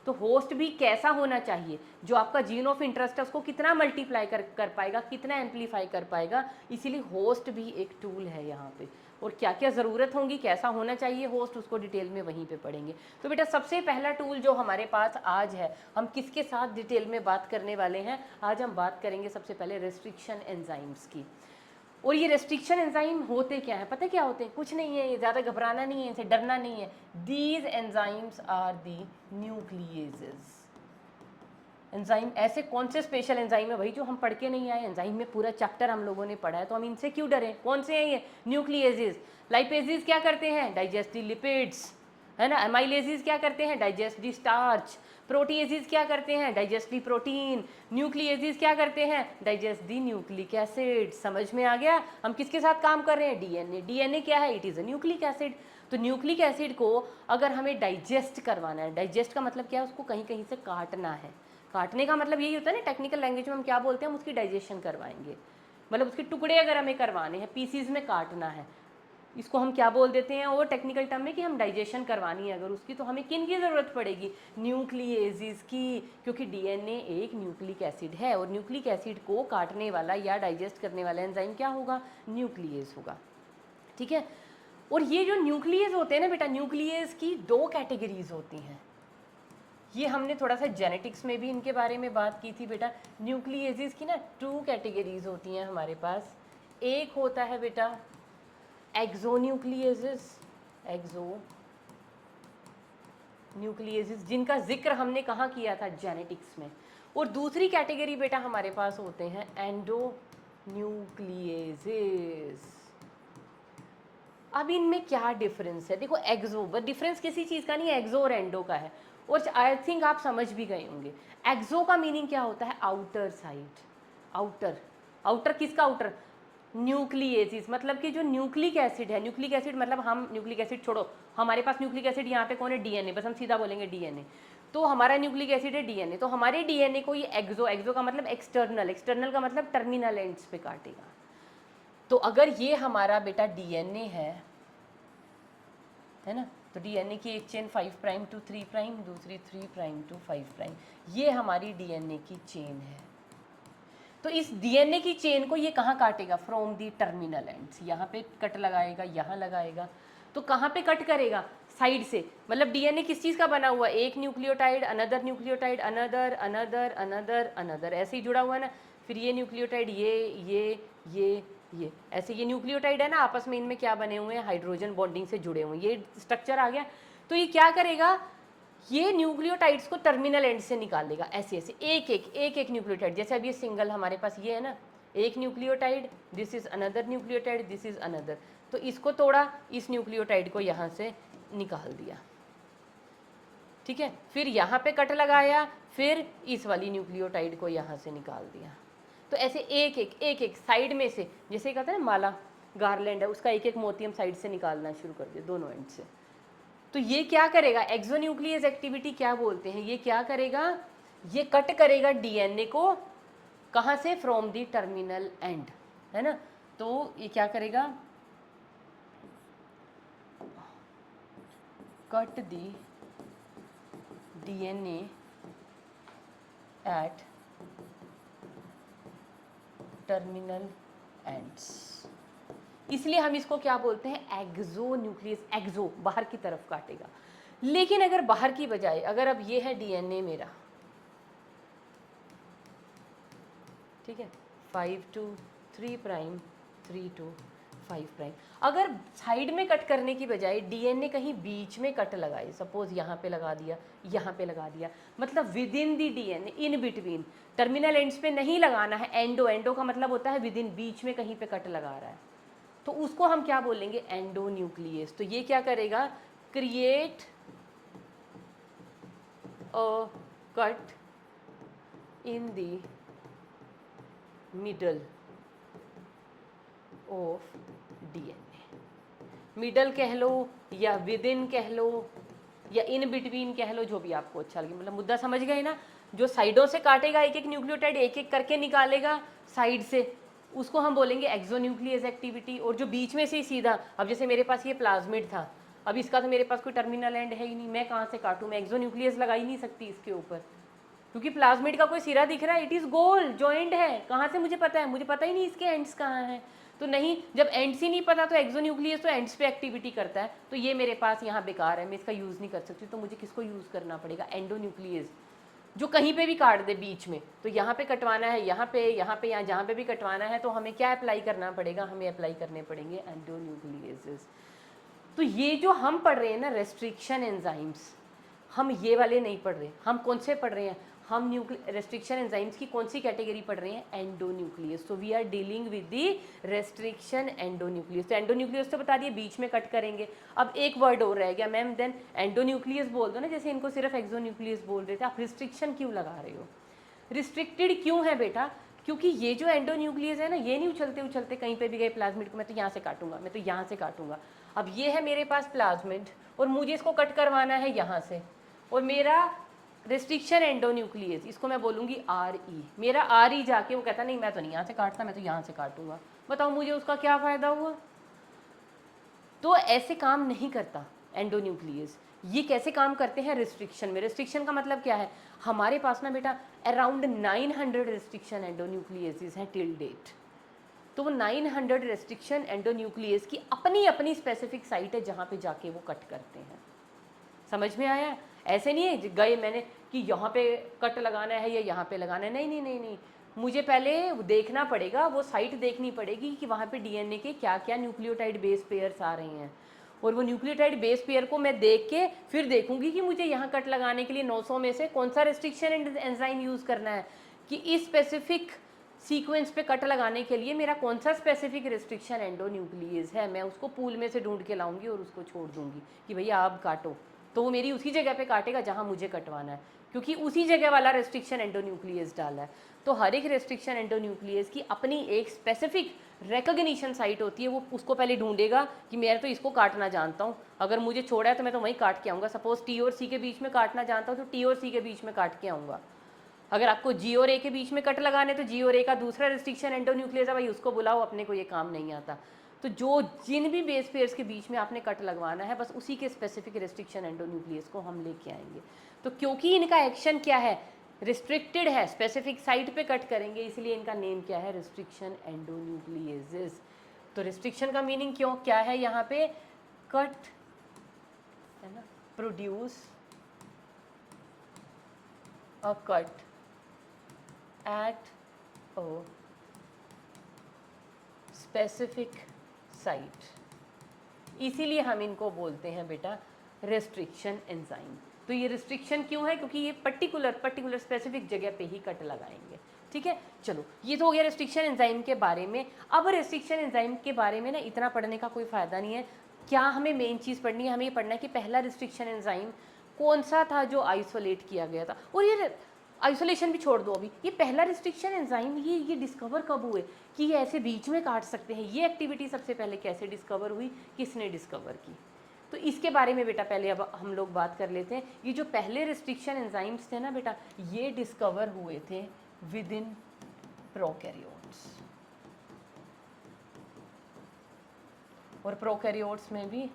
तो होस्ट भी कैसा होना चाहिए, जो आपका जीन ऑफ इंटरेस्ट है उसको कितना मल्टीप्लाई कर पाएगा, कितना एम्पलीफाई कर पाएगा। इसीलिए होस्ट भी एक टूल है यहाँ पे, और क्या क्या ज़रूरत होगी, कैसा होना चाहिए होस्ट, उसको डिटेल में वहीं पे पढ़ेंगे। तो बेटा सबसे पहला टूल जो हमारे पास आज है, हम किसके साथ डिटेल में बात करने वाले हैं, आज हम बात करेंगे सबसे पहले रेस्ट्रिक्शन एंजाइम्स की। और ये रेस्ट्रिक्शन एंजाइम होते क्या है, पता क्या होते हैं, कुछ नहीं है, ये ज़्यादा घबराना नहीं है, इसे डरना नहीं है। These enzymes are the nucleases. Enzyme ऐसे कौन से स्पेशल एंजाइम है भाई जो हम पढ़ के नहीं आए, एंजाइम में पूरा चैप्टर हम लोगों ने पढ़ा है, तो हम इनसे क्यों डरें। कौन से हैं ये, न्यूक्लिएजेस। लाइपेजेस क्या करते हैं, डाइजेस्ट दी लिपिड्स, है ना। एमाइलेजेस क्या करते हैं, डाइजेस्ट दी स्टार्च। प्रोटीएजेस क्या करते हैं, डाइजेस्ट दी प्रोटीन। न्यूक्लिएजेस क्या करते हैं, डाइजेस्ट दी न्यूक्लिक एसिड। समझ में आ गया, हम किसके साथ काम कर रहे हैं, डीएनए। डीएनए क्या है, it is a nucleic acid. तो न्यूक्लिक एसिड को अगर हमें डाइजेस्ट करवाना है, डाइजेस्ट का मतलब क्या है, उसको कहीं कहीं से काटना है। काटने का मतलब यही होता है ना, टेक्निकल लैंग्वेज में हम क्या बोलते हैं, हम उसकी डाइजेशन करवाएंगे, मतलब उसके टुकड़े अगर हमें करवाने हैं, पीसीज में काटना है, इसको हम क्या बोल देते हैं, और टेक्निकल टर्म में कि हम डाइजेशन करवानी है अगर उसकी, तो हमें किन की ज़रूरत पड़ेगी, न्यूक्लिएजेस की। क्योंकि डीएनए एक न्यूक्लिक एसिड है, और न्यूक्लिक एसिड को काटने वाला या डाइजेस्ट करने वाला एंजाइम क्या होगा, न्यूक्लिएज होगा। ठीक है। और ये जो न्यूक्लियस होते हैं ना बेटा, न्यूक्लियस की दो कैटेगरीज होती हैं। ये हमने थोड़ा सा जेनेटिक्स में भी इनके बारे में बात की थी बेटा। न्यूक्लियसेस की ना 2 कैटेगरीज होती हैं हमारे पास। एक होता है बेटा एक्सोन्यूक्लियसेस, एक्सो न्यूक्लियसेस, जिनका जिक्र हमने कहाँ किया था, जेनेटिक्स में। और दूसरी कैटेगरी बेटा हमारे पास होते हैं एंडो न्यूक्लियसेस। अब इनमें क्या डिफरेंस है, देखो एक्सो, बस डिफरेंस किसी चीज़ का नहीं है, एक्सो और एंडो का है। और आई थिंक आप समझ भी गए होंगे। एक्सो का मीनिंग क्या होता है, आउटर साइड। आउटर, आउटर किसका आउटर, न्यूक्लियेसिस, मतलब कि जो न्यूक्लिक एसिड है, न्यूक्लिक एसिड मतलब हम न्यूक्लिक एसिड छोड़ो, हमारे पास न्यूक्लिक एसिड यहाँ पे कौन है, डीएनए, बस हम सीधा बोलेंगे डीएनए। तो हमारा न्यूक्लिक एसिड है डीएनए, तो हमारे डीएनए को ये एक्सो, एक्सो का मतलब एक्सटर्नल, एक्सटर्नल का मतलब टर्मिनल एंड्स पे काटेगा। तो अगर ये हमारा बेटा डीएनए है ना, तो डीएनए की एक चेन 5 प्राइम टू 3 प्राइम, दूसरी 3 प्राइम टू 5 प्राइम, ये हमारी डीएनए की चेन है। तो इस डीएनए की चेन को ये कहाँ काटेगा, फ्रॉम दी टर्मिनल एंड्स, यहाँ पे कट लगाएगा, यहाँ लगाएगा। तो कहाँ पे कट करेगा, साइड से। मतलब डीएनए किस चीज़ का बना हुआ है, एक nucleotide, another nucleotide, another another another another, ऐसे ही जुड़ा हुआ है ना। फिर ये न्यूक्लियोटाइड, ये ऐसे, ये न्यूक्लियोटाइड है ना, आपस में इनमें क्या बने हुए हैं, हाइड्रोजन बॉन्डिंग से जुड़े हुए हैं, ये स्ट्रक्चर आ गया। तो ये क्या करेगा, ये न्यूक्लियोटाइड्स को टर्मिनल एंड से निकाल देगा, ऐसे ऐसे एक न्यूक्लियोटाइड। जैसे अब ये सिंगल हमारे पास ये है ना, एक nucleotide, this is another nucleotide, this is another. तो इसको तोड़ा, इस न्यूक्लियोटाइड को यहाँ से निकाल दिया, ठीक है। फिर यहाँ पे कट लगाया, फिर इस वाली न्यूक्लियोटाइड को यहाँ से निकाल दिया। तो ऐसे एक एक साइड में से, जैसे कहते हैं ना माला गार्लैंड है, उसका एक एक मोती हम साइड से निकालना शुरू कर दिया दोनों एंड से। तो ये क्या करेगा, एक्सोन्यूक्लियस एक्टिविटी क्या बोलते हैं, ये क्या करेगा, ये कट करेगा डीएनए को, कहाँ से, फ्रॉम दी टर्मिनल एंड, है ना। तो ये क्या करेगा, cut the DNA at terminal ends, इसलिए हम इसको क्या बोलते हैं, एक्सोन्यूक्लियस, एक्सो बाहर की तरफ काटेगा। लेकिन अगर बाहर की बजाय, अगर अब ये है डीएनए मेरा, ठीक है, 5 to 3 प्राइम 3 to 5 प्राइम, अगर साइड में कट करने की बजाय डीएनए कहीं बीच में कट लगाए, सपोज यहाँ पे लगा दिया, यहाँ पे लगा दिया, मतलब with in the DNA, in between, terminal ends पे नहीं लगाना है, एंडो, एंडो का मतलब होता है विद इन, बीच में कहीं पे कट लगा रहा है, तो उसको हम क्या बोलेंगे, एंडोन्यूक्लियस। तो ये क्या करेगा, create a cut in the middle of DNA, middle कह लो या विद इन कह लो या इन बिटवीन कह लो, जो भी आपको अच्छा लगे, मतलब मुद्दा समझ गए ना। जो साइडों से काटेगा, एक एक न्यूक्लियोटाइड एक एक करके निकालेगा साइड से, उसको हम बोलेंगे एक्सोन्यूक्लियस एक्टिविटी। और जो बीच में से ही सीधा, अब जैसे मेरे पास ये प्लाज्मिड था, अब इसका तो मेरे पास कोई टर्मिनल एंड है ही नहीं, मैं कहाँ से काटूँ, मैं एक्सोन्यूक्लियस लगा ही नहीं सकती इसके ऊपर, क्योंकि प्लाज्मिड का कोई सिरा दिख रहा है, इट इज़ गोल जॉइंट है, कहाँ से मुझे पता है, मुझे पता ही नहीं इसके एंड्स कहाँ हैं। तो नहीं, जब एंड्स ही नहीं पता तो एक्सोन्यूक्लियस तो एंड्स पे एक्टिविटी करता है, तो ये मेरे पास यहाँ बेकार है, मैं इसका यूज़ नहीं कर सकती, तो मुझे किसको यूज़ करना पड़ेगा, एंडोन्यूक्लियस, जो कहीं पे भी काट दे बीच में। तो यहाँ पे कटवाना है, यहाँ पे यहाँ जहाँ पे भी कटवाना है, तो हमें क्या अप्लाई करना पड़ेगा, हमें अप्लाई करने पड़ेंगे एंडोन्यूक्लियसेस। तो ये जो हम पढ़ रहे हैं ना रेस्ट्रिक्शन एंजाइम्स, हम ये वाले नहीं पढ़ रहे, हम कौन से पढ़ रहे हैं, हम रेस्ट्रिक्शन एंजाइम्स की कौन सी कैटेगरी पढ़ रहे हैं, एंडोन्यूक्लियस। तो we are dealing with the restriction endonucleases. तो एंडोन्यूक्लियस तो बता दिए बीच में कट करेंगे। अब एक वर्ड और रह गया मैम, देन एंडोन्यूक्लियस बोल दो ना, जैसे इनको सिर्फ एक्सोन्यूक्लियस बोल रहे थे, आप रिस्ट्रिक्शन क्यों लगा रहे हो, रिस्ट्रिक्टेड क्यों है बेटा, क्योंकि ये जो एंडोन्यूक्लियस है ना, ये नहीं उछलते उछलते कहीं पे भी गए प्लाज्मिड को, मैं तो यहाँ से काटूंगा, मैं तो यहाँ से काटूंगा। अब ये है मेरे पास प्लाज्मिड और मुझे इसको कट करवाना है यहाँ से, और मेरा रेस्ट्रिक्शन एंडोन्यूक्लियस, इसको मैं बोलूँगी आर ई, मेरा आर ई जाके वो कहता नहीं मैं तो नहीं यहाँ से काटता, मैं तो यहाँ से काटूंगा, बताओ मुझे उसका क्या फ़ायदा हुआ। तो ऐसे काम नहीं करता एंडोन्यूक्लियस। ये कैसे काम करते हैं, रिस्ट्रिक्शन में। रिस्ट्रिक्शन का मतलब क्या है, हमारे पास ना बेटा अराउंड 900 रिस्ट्रिक्शन एंडोन्यूक्लियसेस हैं टिल डेट। तो वो 900 रेस्ट्रिक्शन एंडोन्यूक्लियस की अपनी अपनी स्पेसिफिक साइट है जहाँ पे जाके वो कट करते हैं। समझ में आया, ऐसे नहीं है गए मैंने कि यहाँ पे कट लगाना है या यहाँ पे लगाना है, नहीं नहीं नहीं नहीं, मुझे पहले देखना पड़ेगा, वो साइट देखनी पड़ेगी कि वहाँ पे डीएनए के क्या क्या न्यूक्लियोटाइड बेस पेयर्स आ रहे हैं, और वो न्यूक्लियोटाइड बेस पेयर को मैं देख के फिर देखूंगी कि मुझे यहाँ कट लगाने के लिए 900 में से कौन सा रेस्ट्रिक्शन एंजाइम यूज़ करना है, कि इस स्पेसिफिक सीक्वेंस पे कट लगाने के लिए मेरा कौन सा स्पेसिफिक रेस्ट्रिक्शन एंडोन्यूक्लियस है, मैं उसको पूल में से ढूंढ के लाऊंगी और उसको छोड़ दूंगी कि भैया आप काटो, तो वो मेरी उसी जगह पे काटेगा जहाँ मुझे कटवाना है, क्योंकि उसी जगह वाला रेस्ट्रिक्शन एंडोन्यूक्लियस डाला है। तो हर एक रेस्ट्रिक्शन एंडोन्यूक्लियस की अपनी एक स्पेसिफिक रिकॉग्निशन साइट होती है, वो उसको पहले ढूंढेगा कि मैं तो इसको काटना जानता हूँ, अगर मुझे छोड़ा है तो मैं तो वहीं काट के आऊँगा। सपोज टी और सी के बीच में काटना जानता हूँ तो टी और सी के बीच में काट के आऊँगा। अगर आपको जी और ए के बीच में कट लगाने तो जी और ए का दूसरा रेस्ट्रिक्शन एंडोन्यूक्लियस है, भाई उसको बुलाओ, अपने को ये काम नहीं आता। तो जो जिन भी बेस पेयर्स के बीच में आपने कट लगवाना है, बस उसी के स्पेसिफिक रेस्ट्रिक्शन एंडोन्यूक्लियस को हम लेके आएंगे। तो क्योंकि इनका एक्शन क्या है, रिस्ट्रिक्टेड है, स्पेसिफिक साइट पे कट करेंगे, इसलिए इनका नेम क्या है, रिस्ट्रिक्शन एंडोन्यूक्लियसेस। तो रिस्ट्रिक्शन का मीनिंग क्यों क्या है यहाँ पे, कट है ना, produce a cut at a specific site, इसीलिए हम इनको बोलते हैं बेटा रेस्ट्रिक्शन एंजाइम। तो ये रिस्ट्रिक्शन क्यों है, क्योंकि ये पर्टिकुलर स्पेसिफिक जगह पे ही कट लगाएंगे। ठीक है, चलो ये तो हो गया रेस्ट्रिक्शन एंजाइम के बारे में। अब रेस्ट्रिक्शन एंजाइम के बारे में ना इतना पढ़ने का कोई फ़ायदा नहीं है। क्या हमें मेन चीज़ पढ़नी है, हमें ये पढ़ना है कि पहला रेस्ट्रिक्शन एंजाइम कौन सा था जो आइसोलेट किया गया था। और ये आइसोलेशन भी छोड़ दो अभी, ये पहला रिस्ट्रिक्शन एंजाइम ये डिस्कवर कब हुए कि ये ऐसे बीच में काट सकते हैं, ये एक्टिविटी सबसे पहले कैसे डिस्कवर हुई, किसने डिस्कवर की? तो इसके बारे में बेटा पहले अब हम लोग बात कर लेते हैं। ये जो पहले रिस्ट्रिक्शन एंजाइम्स थे ना बेटा, ये डिस्कवर हुए थे विद इन प्रोकैरियोट्स, और प्रोकैरियोट्स में भी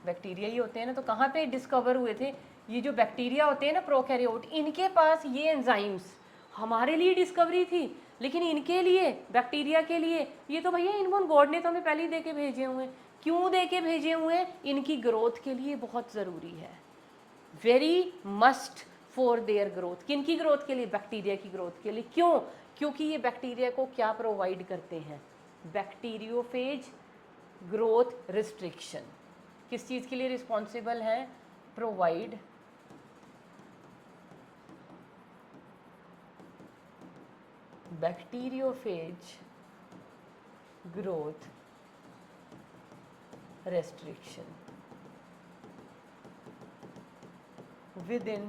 बैक्टीरिया ही होते हैं ना, तो कहाँ पे डिस्कवर हुए थे? ये जो बैक्टीरिया होते हैं ना प्रोकैरियोट, इनके पास ये एंजाइम्स, हमारे लिए डिस्कवरी थी, लेकिन इनके लिए, बैक्टीरिया के लिए, ये तो भैया इनबॉर्न गॉड ने तो हमें पहले ही दे के भेजे हुए हैं। क्यों दे के भेजे हुए हैं? इनकी ग्रोथ के लिए बहुत ज़रूरी है, very must for their growth. किन की ग्रोथ के लिए? बैक्टीरिया की ग्रोथ के लिए। क्यों? क्योंकि ये बैक्टीरिया को क्या प्रोवाइड करते हैं? Bacteriophage growth restriction. किस चीज़ के लिए रिस्पॉन्सिबल है? Provide bacteriophage growth restriction within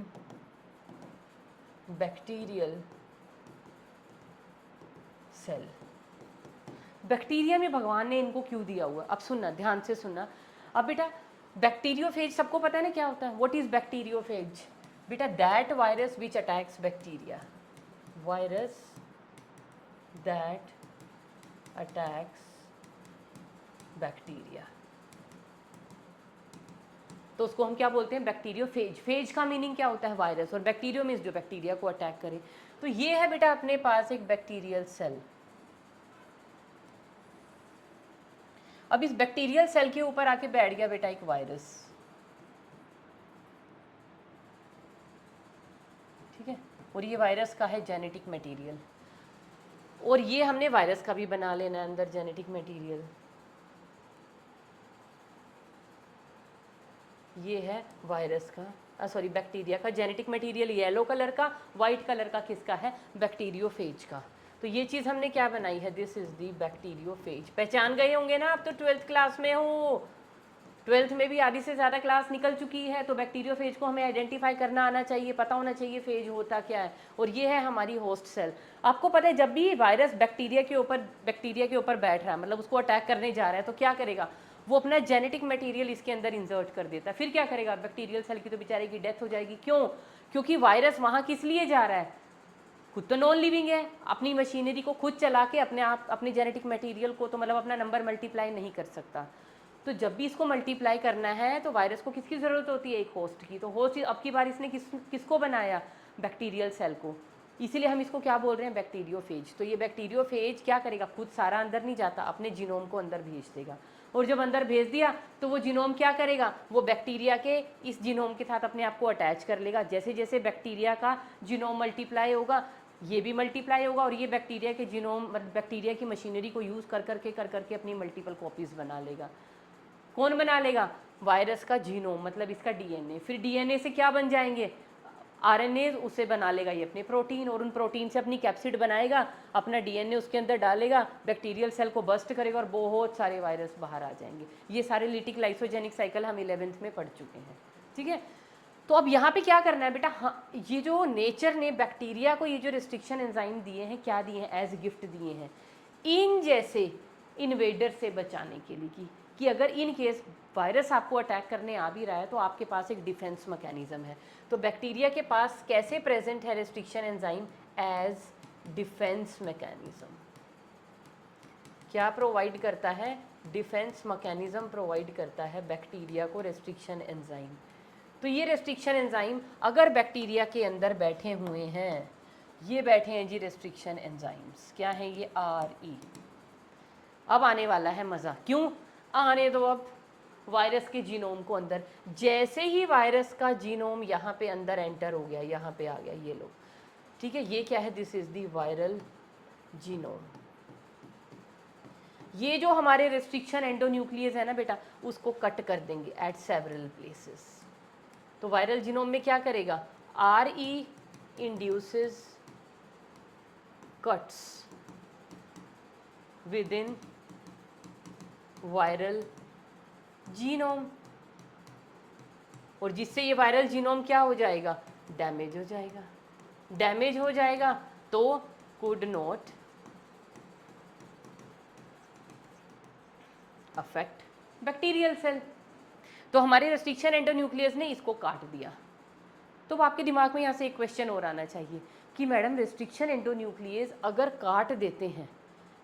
bacterial cell। Bacteria में भगवान ने इनको क्यों दिया हुआ? अब सुनना, ध्यान से सुनना। अब बेटा बैक्टीरियोफेज सबको पता है ना क्या होता है? What is bacteriophage? बेटा that virus which attacks bacteria, virus that attacks bacteria, तो उसको हम क्या बोलते हैं? बैक्टीरियोफेज। फेज का मीनिंग क्या होता है? वायरस, और बैक्टीरियो मीन्स जो बैक्टीरिया को अटैक करे। तो ये है बेटा अपने पास एक बैक्टीरियल सेल। अब इस बैक्टीरियल सेल के ऊपर आके बैठ गया बेटा एक वायरस, ठीक है, और ये वायरस का है जेनेटिक मटेरियल, और ये हमने वायरस का भी बना लेना है अंदर जेनेटिक मटेरियल। ये है वायरस का, सॉरी बैक्टीरिया का जेनेटिक मटेरियल येलो कलर का, वाइट कलर का किसका है? बैक्टीरियोफेज का। तो ये चीज़ हमने क्या बनाई है? This is the bacteriophage. पहचान गए होंगे ना, आप तो 12th क्लास में हो, 12th में भी आधी से ज़्यादा क्लास निकल चुकी है, तो बैक्टीरियोफेज को हमें आइडेंटिफाई करना आना चाहिए, पता होना चाहिए फेज होता क्या है। और ये है हमारी होस्ट सेल। आपको पता है जब भी वायरस बैक्टीरिया के ऊपर बैठ रहा है, मतलब उसको अटैक करने जा रहा है, तो क्या करेगा? वो अपना जेनेटिक मटेरियल इसके अंदर इंसर्ट कर देता है। फिर क्या करेगा? बैक्टीरियल सेल की तो बेचारे की डेथ हो जाएगी। क्यों? क्योंकि वायरस वहाँ किस लिए जा रहा है? खुद तो नॉन लिविंग है, अपनी मशीनरी को खुद चला के अपने आप अपने जेनेटिक मटेरियल को तो मतलब अपना नंबर मल्टीप्लाई नहीं कर सकता। तो जब भी इसको मल्टीप्लाई करना है तो वायरस को किसकी ज़रूरत होती है? एक होस्ट की। तो होस्ट अब की बार इसने किसको बनाया? बैक्टीरियल सेल को। इसीलिए हम इसको क्या बोल रहे हैं? बैक्टीरियोफेज। तो ये बैक्टीरियोफेज क्या करेगा? खुद सारा अंदर नहीं जाता, अपने जीनोम को अंदर भेज देगा, और जब अंदर भेज दिया तो वो जीनोम क्या करेगा? वो बैक्टीरिया के इस जीनोम के साथ अपने आप को अटैच कर लेगा। जैसे जैसे बैक्टीरिया का जीनोम मल्टीप्लाई होगा, ये भी मल्टीप्लाई होगा, और ये बैक्टीरिया के जीनोम, बैक्टीरिया की मशीनरी को यूज़ कर करके अपनी मल्टीपल कॉपीज़ बना लेगा। कौन बना लेगा? वायरस का जीनोम, मतलब इसका डीएनए। फिर डीएनए से क्या बन जाएंगे? आरएनए, उसे बना लेगा ये अपने प्रोटीन, और उन प्रोटीन से अपनी कैप्सिड बनाएगा, अपना डीएनए उसके अंदर डालेगा, बैक्टीरियल सेल को बस्ट करेगा, और बहुत सारे वायरस बाहर आ जाएंगे। ये सारे लिटिक लाइसोजेनिक साइकिल हम 11th में पढ़ चुके हैं, ठीक है। तो अब यहाँ पे क्या करना है बेटा? हाँ, ये जो नेचर ने बैक्टीरिया को ये जो रिस्ट्रिक्शन एंजाइम दिए हैं, क्या दिए हैं? एज गिफ्ट दिए हैं, इन जैसे इन्वेडर से बचाने के लिए, कि अगर इन केस वायरस आपको अटैक करने आ भी रहा है तो आपके पास एक डिफेंस मैकेनिज्म है। तो बैक्टीरिया के पास कैसे प्रेजेंट है restriction enzyme? As defense mechanism. क्या प्रोवाइड करता है? डिफेंस मैकेनिज्म प्रोवाइड करता है बैक्टीरिया को रेस्ट्रिक्शन एंजाइम। तो ये रेस्ट्रिक्शन एंजाइम अगर बैक्टीरिया के अंदर बैठे हुए हैं, ये बैठे हैं जी रेस्ट्रिक्शन एंजाइम्स, क्या है ये? RE। अब आने वाला है मज़ा। क्यों? आने दो अब वायरस के जीनोम को अंदर। जैसे ही वायरस का जीनोम यहाँ पे अंदर एंटर हो गया, यहाँ पे आ गया, ये लो, ठीक है, ये क्या है? This is the viral genome. ये जो हमारे रेस्ट्रिक्शन एंडोन्यूक्लियस है ना बेटा, उसको कट कर देंगे एट सेवरल प्लेसेस। तो वायरल जीनोम में क्या करेगा? RE induces cuts with in viral genome, और जिससे ये वायरल जीनोम क्या हो जाएगा? डैमेज हो जाएगा। डैमेज हो जाएगा तो could not affect bacterial cell. तो हमारे रेस्ट्रिक्शन एंडोन्यूक्लियस ने इसको काट दिया। तो आपके दिमाग में यहाँ से एक क्वेश्चन और आना चाहिए कि मैडम रेस्ट्रिक्शन एंडोन्यूक्लियस अगर काट देते हैं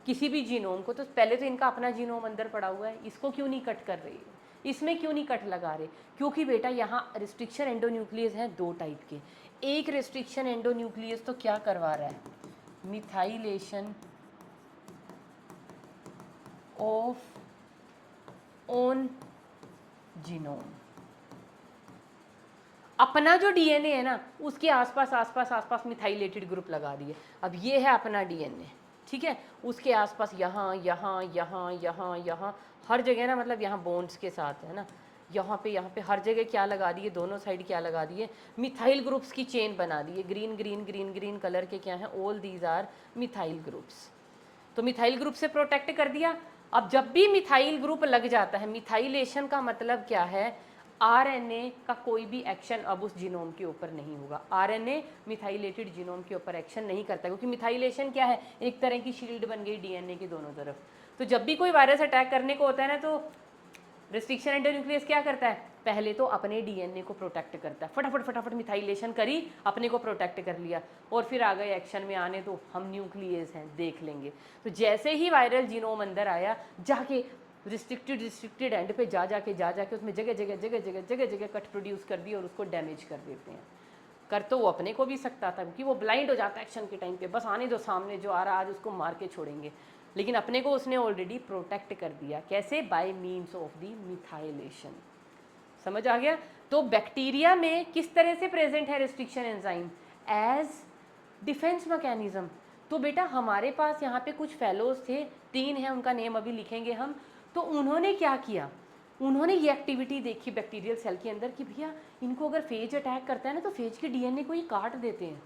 किसी भी जीनोम को, तो पहले तो इनका अपना जीनोम अंदर पड़ा हुआ है, इसको क्यों नहीं कट कर रही है, इसमें क्यों नहीं कट लगा रहे? क्योंकि बेटा यहाँ रेस्ट्रिक्शन एंडोन्यूक्लियस हैं दो टाइप के। एक रेस्ट्रिक्शन एंडोन्यूक्लियस तो क्या करवा रहा है, मिथाइलेशन ऑफ ओन जीनोम, अपना जो डीएनए है ना उसके आसपास आसपास आसपास मिथाइलेटेड ग्रुप लगा दिए। अब ये है अपना डीएनए, ठीक है, उसके आसपास यहाँ यहाँ यहाँ यहाँ यहाँ हर जगह ना, मतलब यहाँ बॉन्ड्स के साथ है ना, यहाँ पे हर जगह क्या लगा दिए, दोनों साइड क्या लगा दिए, मिथाइल ग्रुप्स की चेन बना दी है। Green green green green colour के क्या हैं, all these are methyl groups. तो मिथाइल ग्रुप से प्रोटेक्ट कर दिया। अब जब भी मिथाइल ग्रुप लग जाता है, मिथाइलेशन का मतलब क्या है, आरएनए का कोई भी एक्शन अब उस जीनोम के ऊपर नहीं होगा। आरएनए मिथाइलेटेड जीनोम के ऊपर एक्शन नहीं करता, क्योंकि मिथाइलेशन क्या है, एक तरह की शील्ड बन गई डीएनए की दोनों तरफ। तो जब भी कोई वायरस अटैक करने को होता है ना, तो रेस्ट्रिक्शन एंडोन्यूक्लियस क्या करता है, पहले तो अपने डीएनए को प्रोटेक्ट करता है, फटाफट फटाफट मिथाइलेशन करी, अपने को प्रोटेक्ट कर लिया, और फिर आ गए एक्शन में आने तो हम न्यूक्लियस हैं देख लेंगे। तो जैसे ही वायरल जीनोम अंदर आया, जाके रिस्ट्रिक्टेड एंड पे जा जाके उसमें जगह जगह जगह जगह जगह जगह कट प्रोड्यूस कर दिए और उसको डैमेज कर देते हैं। कर तो वो अपने को भी सकता था, क्योंकि वो ब्लाइंड हो जाता है एक्शन के टाइम पे, बस आने दो सामने जो आ रहा आज उसको मार के छोड़ेंगे। लेकिन अपने को उसने ऑलरेडी प्रोटेक्ट कर दिया, कैसे, bye means of the methylation. समझ आ गया? तो बैक्टीरिया में किस तरह से प्रेजेंट है restriction enzyme, as defense mechanism. तो बेटा हमारे पास यहाँ पे कुछ फेलोज थे, 3 हैं, उनका नेम अभी लिखेंगे हम। तो उन्होंने क्या किया, उन्होंने ये एक्टिविटी देखी बैक्टीरियल सेल के अंदर कि भैया इनको अगर फेज अटैक करता है ना, तो फेज के डीएनए को ये काट देते हैं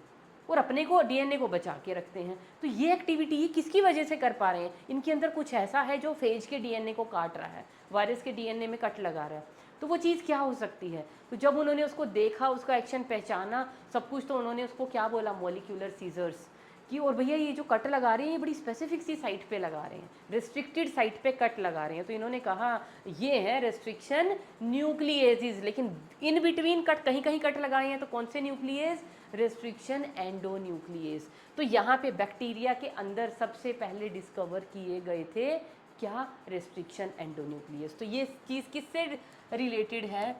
और अपने को डीएनए को बचा के रखते हैं। तो ये एक्टिविटी ये किसकी वजह से कर पा रहे हैं, इनके अंदर कुछ ऐसा है जो फेज के डीएनए को काट रहा है, वायरस के डीएनए में कट लगा रहा है। तो वो चीज़ क्या हो सकती है? तो जब उन्होंने उसको देखा, उसका एक्शन पहचाना सब कुछ, तो उन्होंने उसको क्या बोला, मॉलिक्यूलर सीजर्स कि, और भैया ये जो कट लगा रहे हैं ये बड़ी स्पेसिफिक सी साइट पे लगा रहे हैं, रिस्ट्रिक्टेड साइट पे कट लगा रहे हैं। तो इन्होंने कहा ये है रेस्ट्रिक्शन न्यूक्लियेजेस। लेकिन इन बिटवीन कट कहीं कहीं कट लगाए हैं, तो कौन से न्यूक्लियस, रेस्ट्रिक्शन एंडोन्यूक्लियस। तो यहाँ पे बैक्टीरिया के अंदर सबसे पहले डिस्कवर किए गए थे क्या, रेस्ट्रिक्शन एंडोन्यूक्लियस। तो ये चीज़ किससे रिलेटेड है,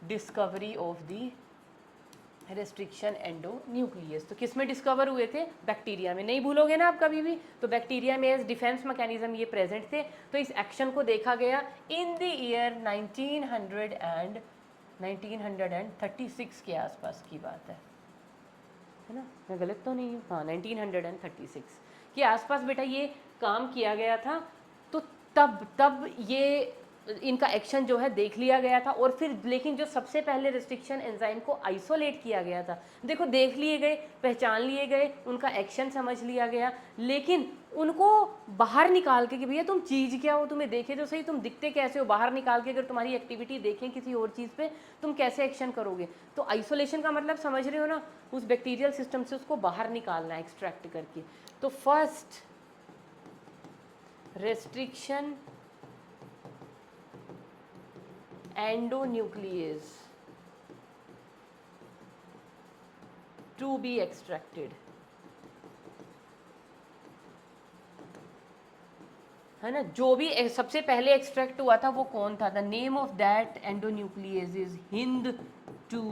discovery of the restriction endonucleases. तो किस में डिस्कवर हुए थे, बैक्टीरिया में, नहीं भूलोगे ना आप कभी भी। तो बैक्टीरिया में एज डिफेंस मैकेनिज्म ये प्रेजेंट थे। तो इस एक्शन को देखा गया इन द ईयर 1936 के आसपास की बात है ना, मैं गलत तो नहीं हूँ, हाँ 1936 के आसपास बेटा ये काम किया गया था। तो तब ये इनका एक्शन जो है देख लिया गया था। और फिर लेकिन जो सबसे पहले रेस्ट्रिक्शन एंजाइम को आइसोलेट किया गया था, देखो देख लिए गए, पहचान लिए गए, उनका एक्शन समझ लिया गया, लेकिन उनको बाहर निकाल के कि भैया तुम चीज़ क्या हो, तुम्हें देखे तो सही, तुम दिखते कैसे हो, बाहर निकाल के अगर तुम्हारी एक्टिविटी देखें किसी और चीज़ पे, तुम कैसे एक्शन करोगे। तो आइसोलेशन का मतलब समझ रहे हो ना, उस बैक्टीरियल सिस्टम से उसको बाहर निकालना, एक्सट्रैक्ट करके। तो first restriction endonuclease to be extracted, है ना, जो भी सबसे पहले एक्सट्रैक्ट हुआ था वो कौन था, the name of that endonuclease is Hind two.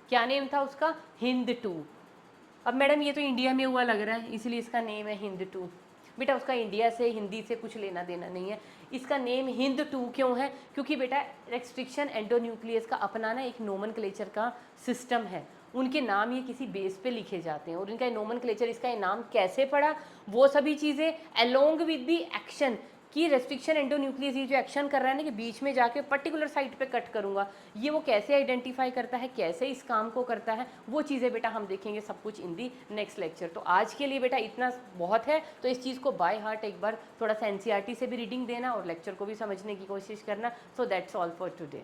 क्या नेम था उसका, हिंद-2। अब मैडम ये तो इंडिया में हुआ लग रहा है, इसलिए इसका नेम है हिंद-2। बेटा उसका इंडिया से, हिंदी से कुछ लेना देना नहीं है। इसका नेम हिंद-2 क्यों है, क्योंकि बेटा रेस्ट्रिक्शन एंडोन्यूक्लियस का अपना ना एक नोमेनक्लेचर का सिस्टम है, उनके नाम ये किसी बेस पे लिखे जाते हैं, और इनका नोमेनक्लेचर, इसका नाम कैसे पड़ा, वो सभी चीज़ें अलोंग विद दी एक्शन कि रेस्ट्रिक्शन एंडोन्यूक्लियस ये जो एक्शन कर रहा है ना, कि बीच में जाके पर्टिकुलर साइट पे कट करूंगा, ये वो कैसे आइडेंटिफाई करता है, कैसे इस काम को करता है, वो चीज़ें बेटा हम देखेंगे सब कुछ इन दी नेक्स्ट लेक्चर। तो आज के लिए बेटा इतना बहुत है। तो इस चीज़ को बाय हार्ट एक बार थोड़ा सा एनसीईआरटी से भी रीडिंग देना और लेक्चर को भी समझने की कोशिश करना। So that's all for today.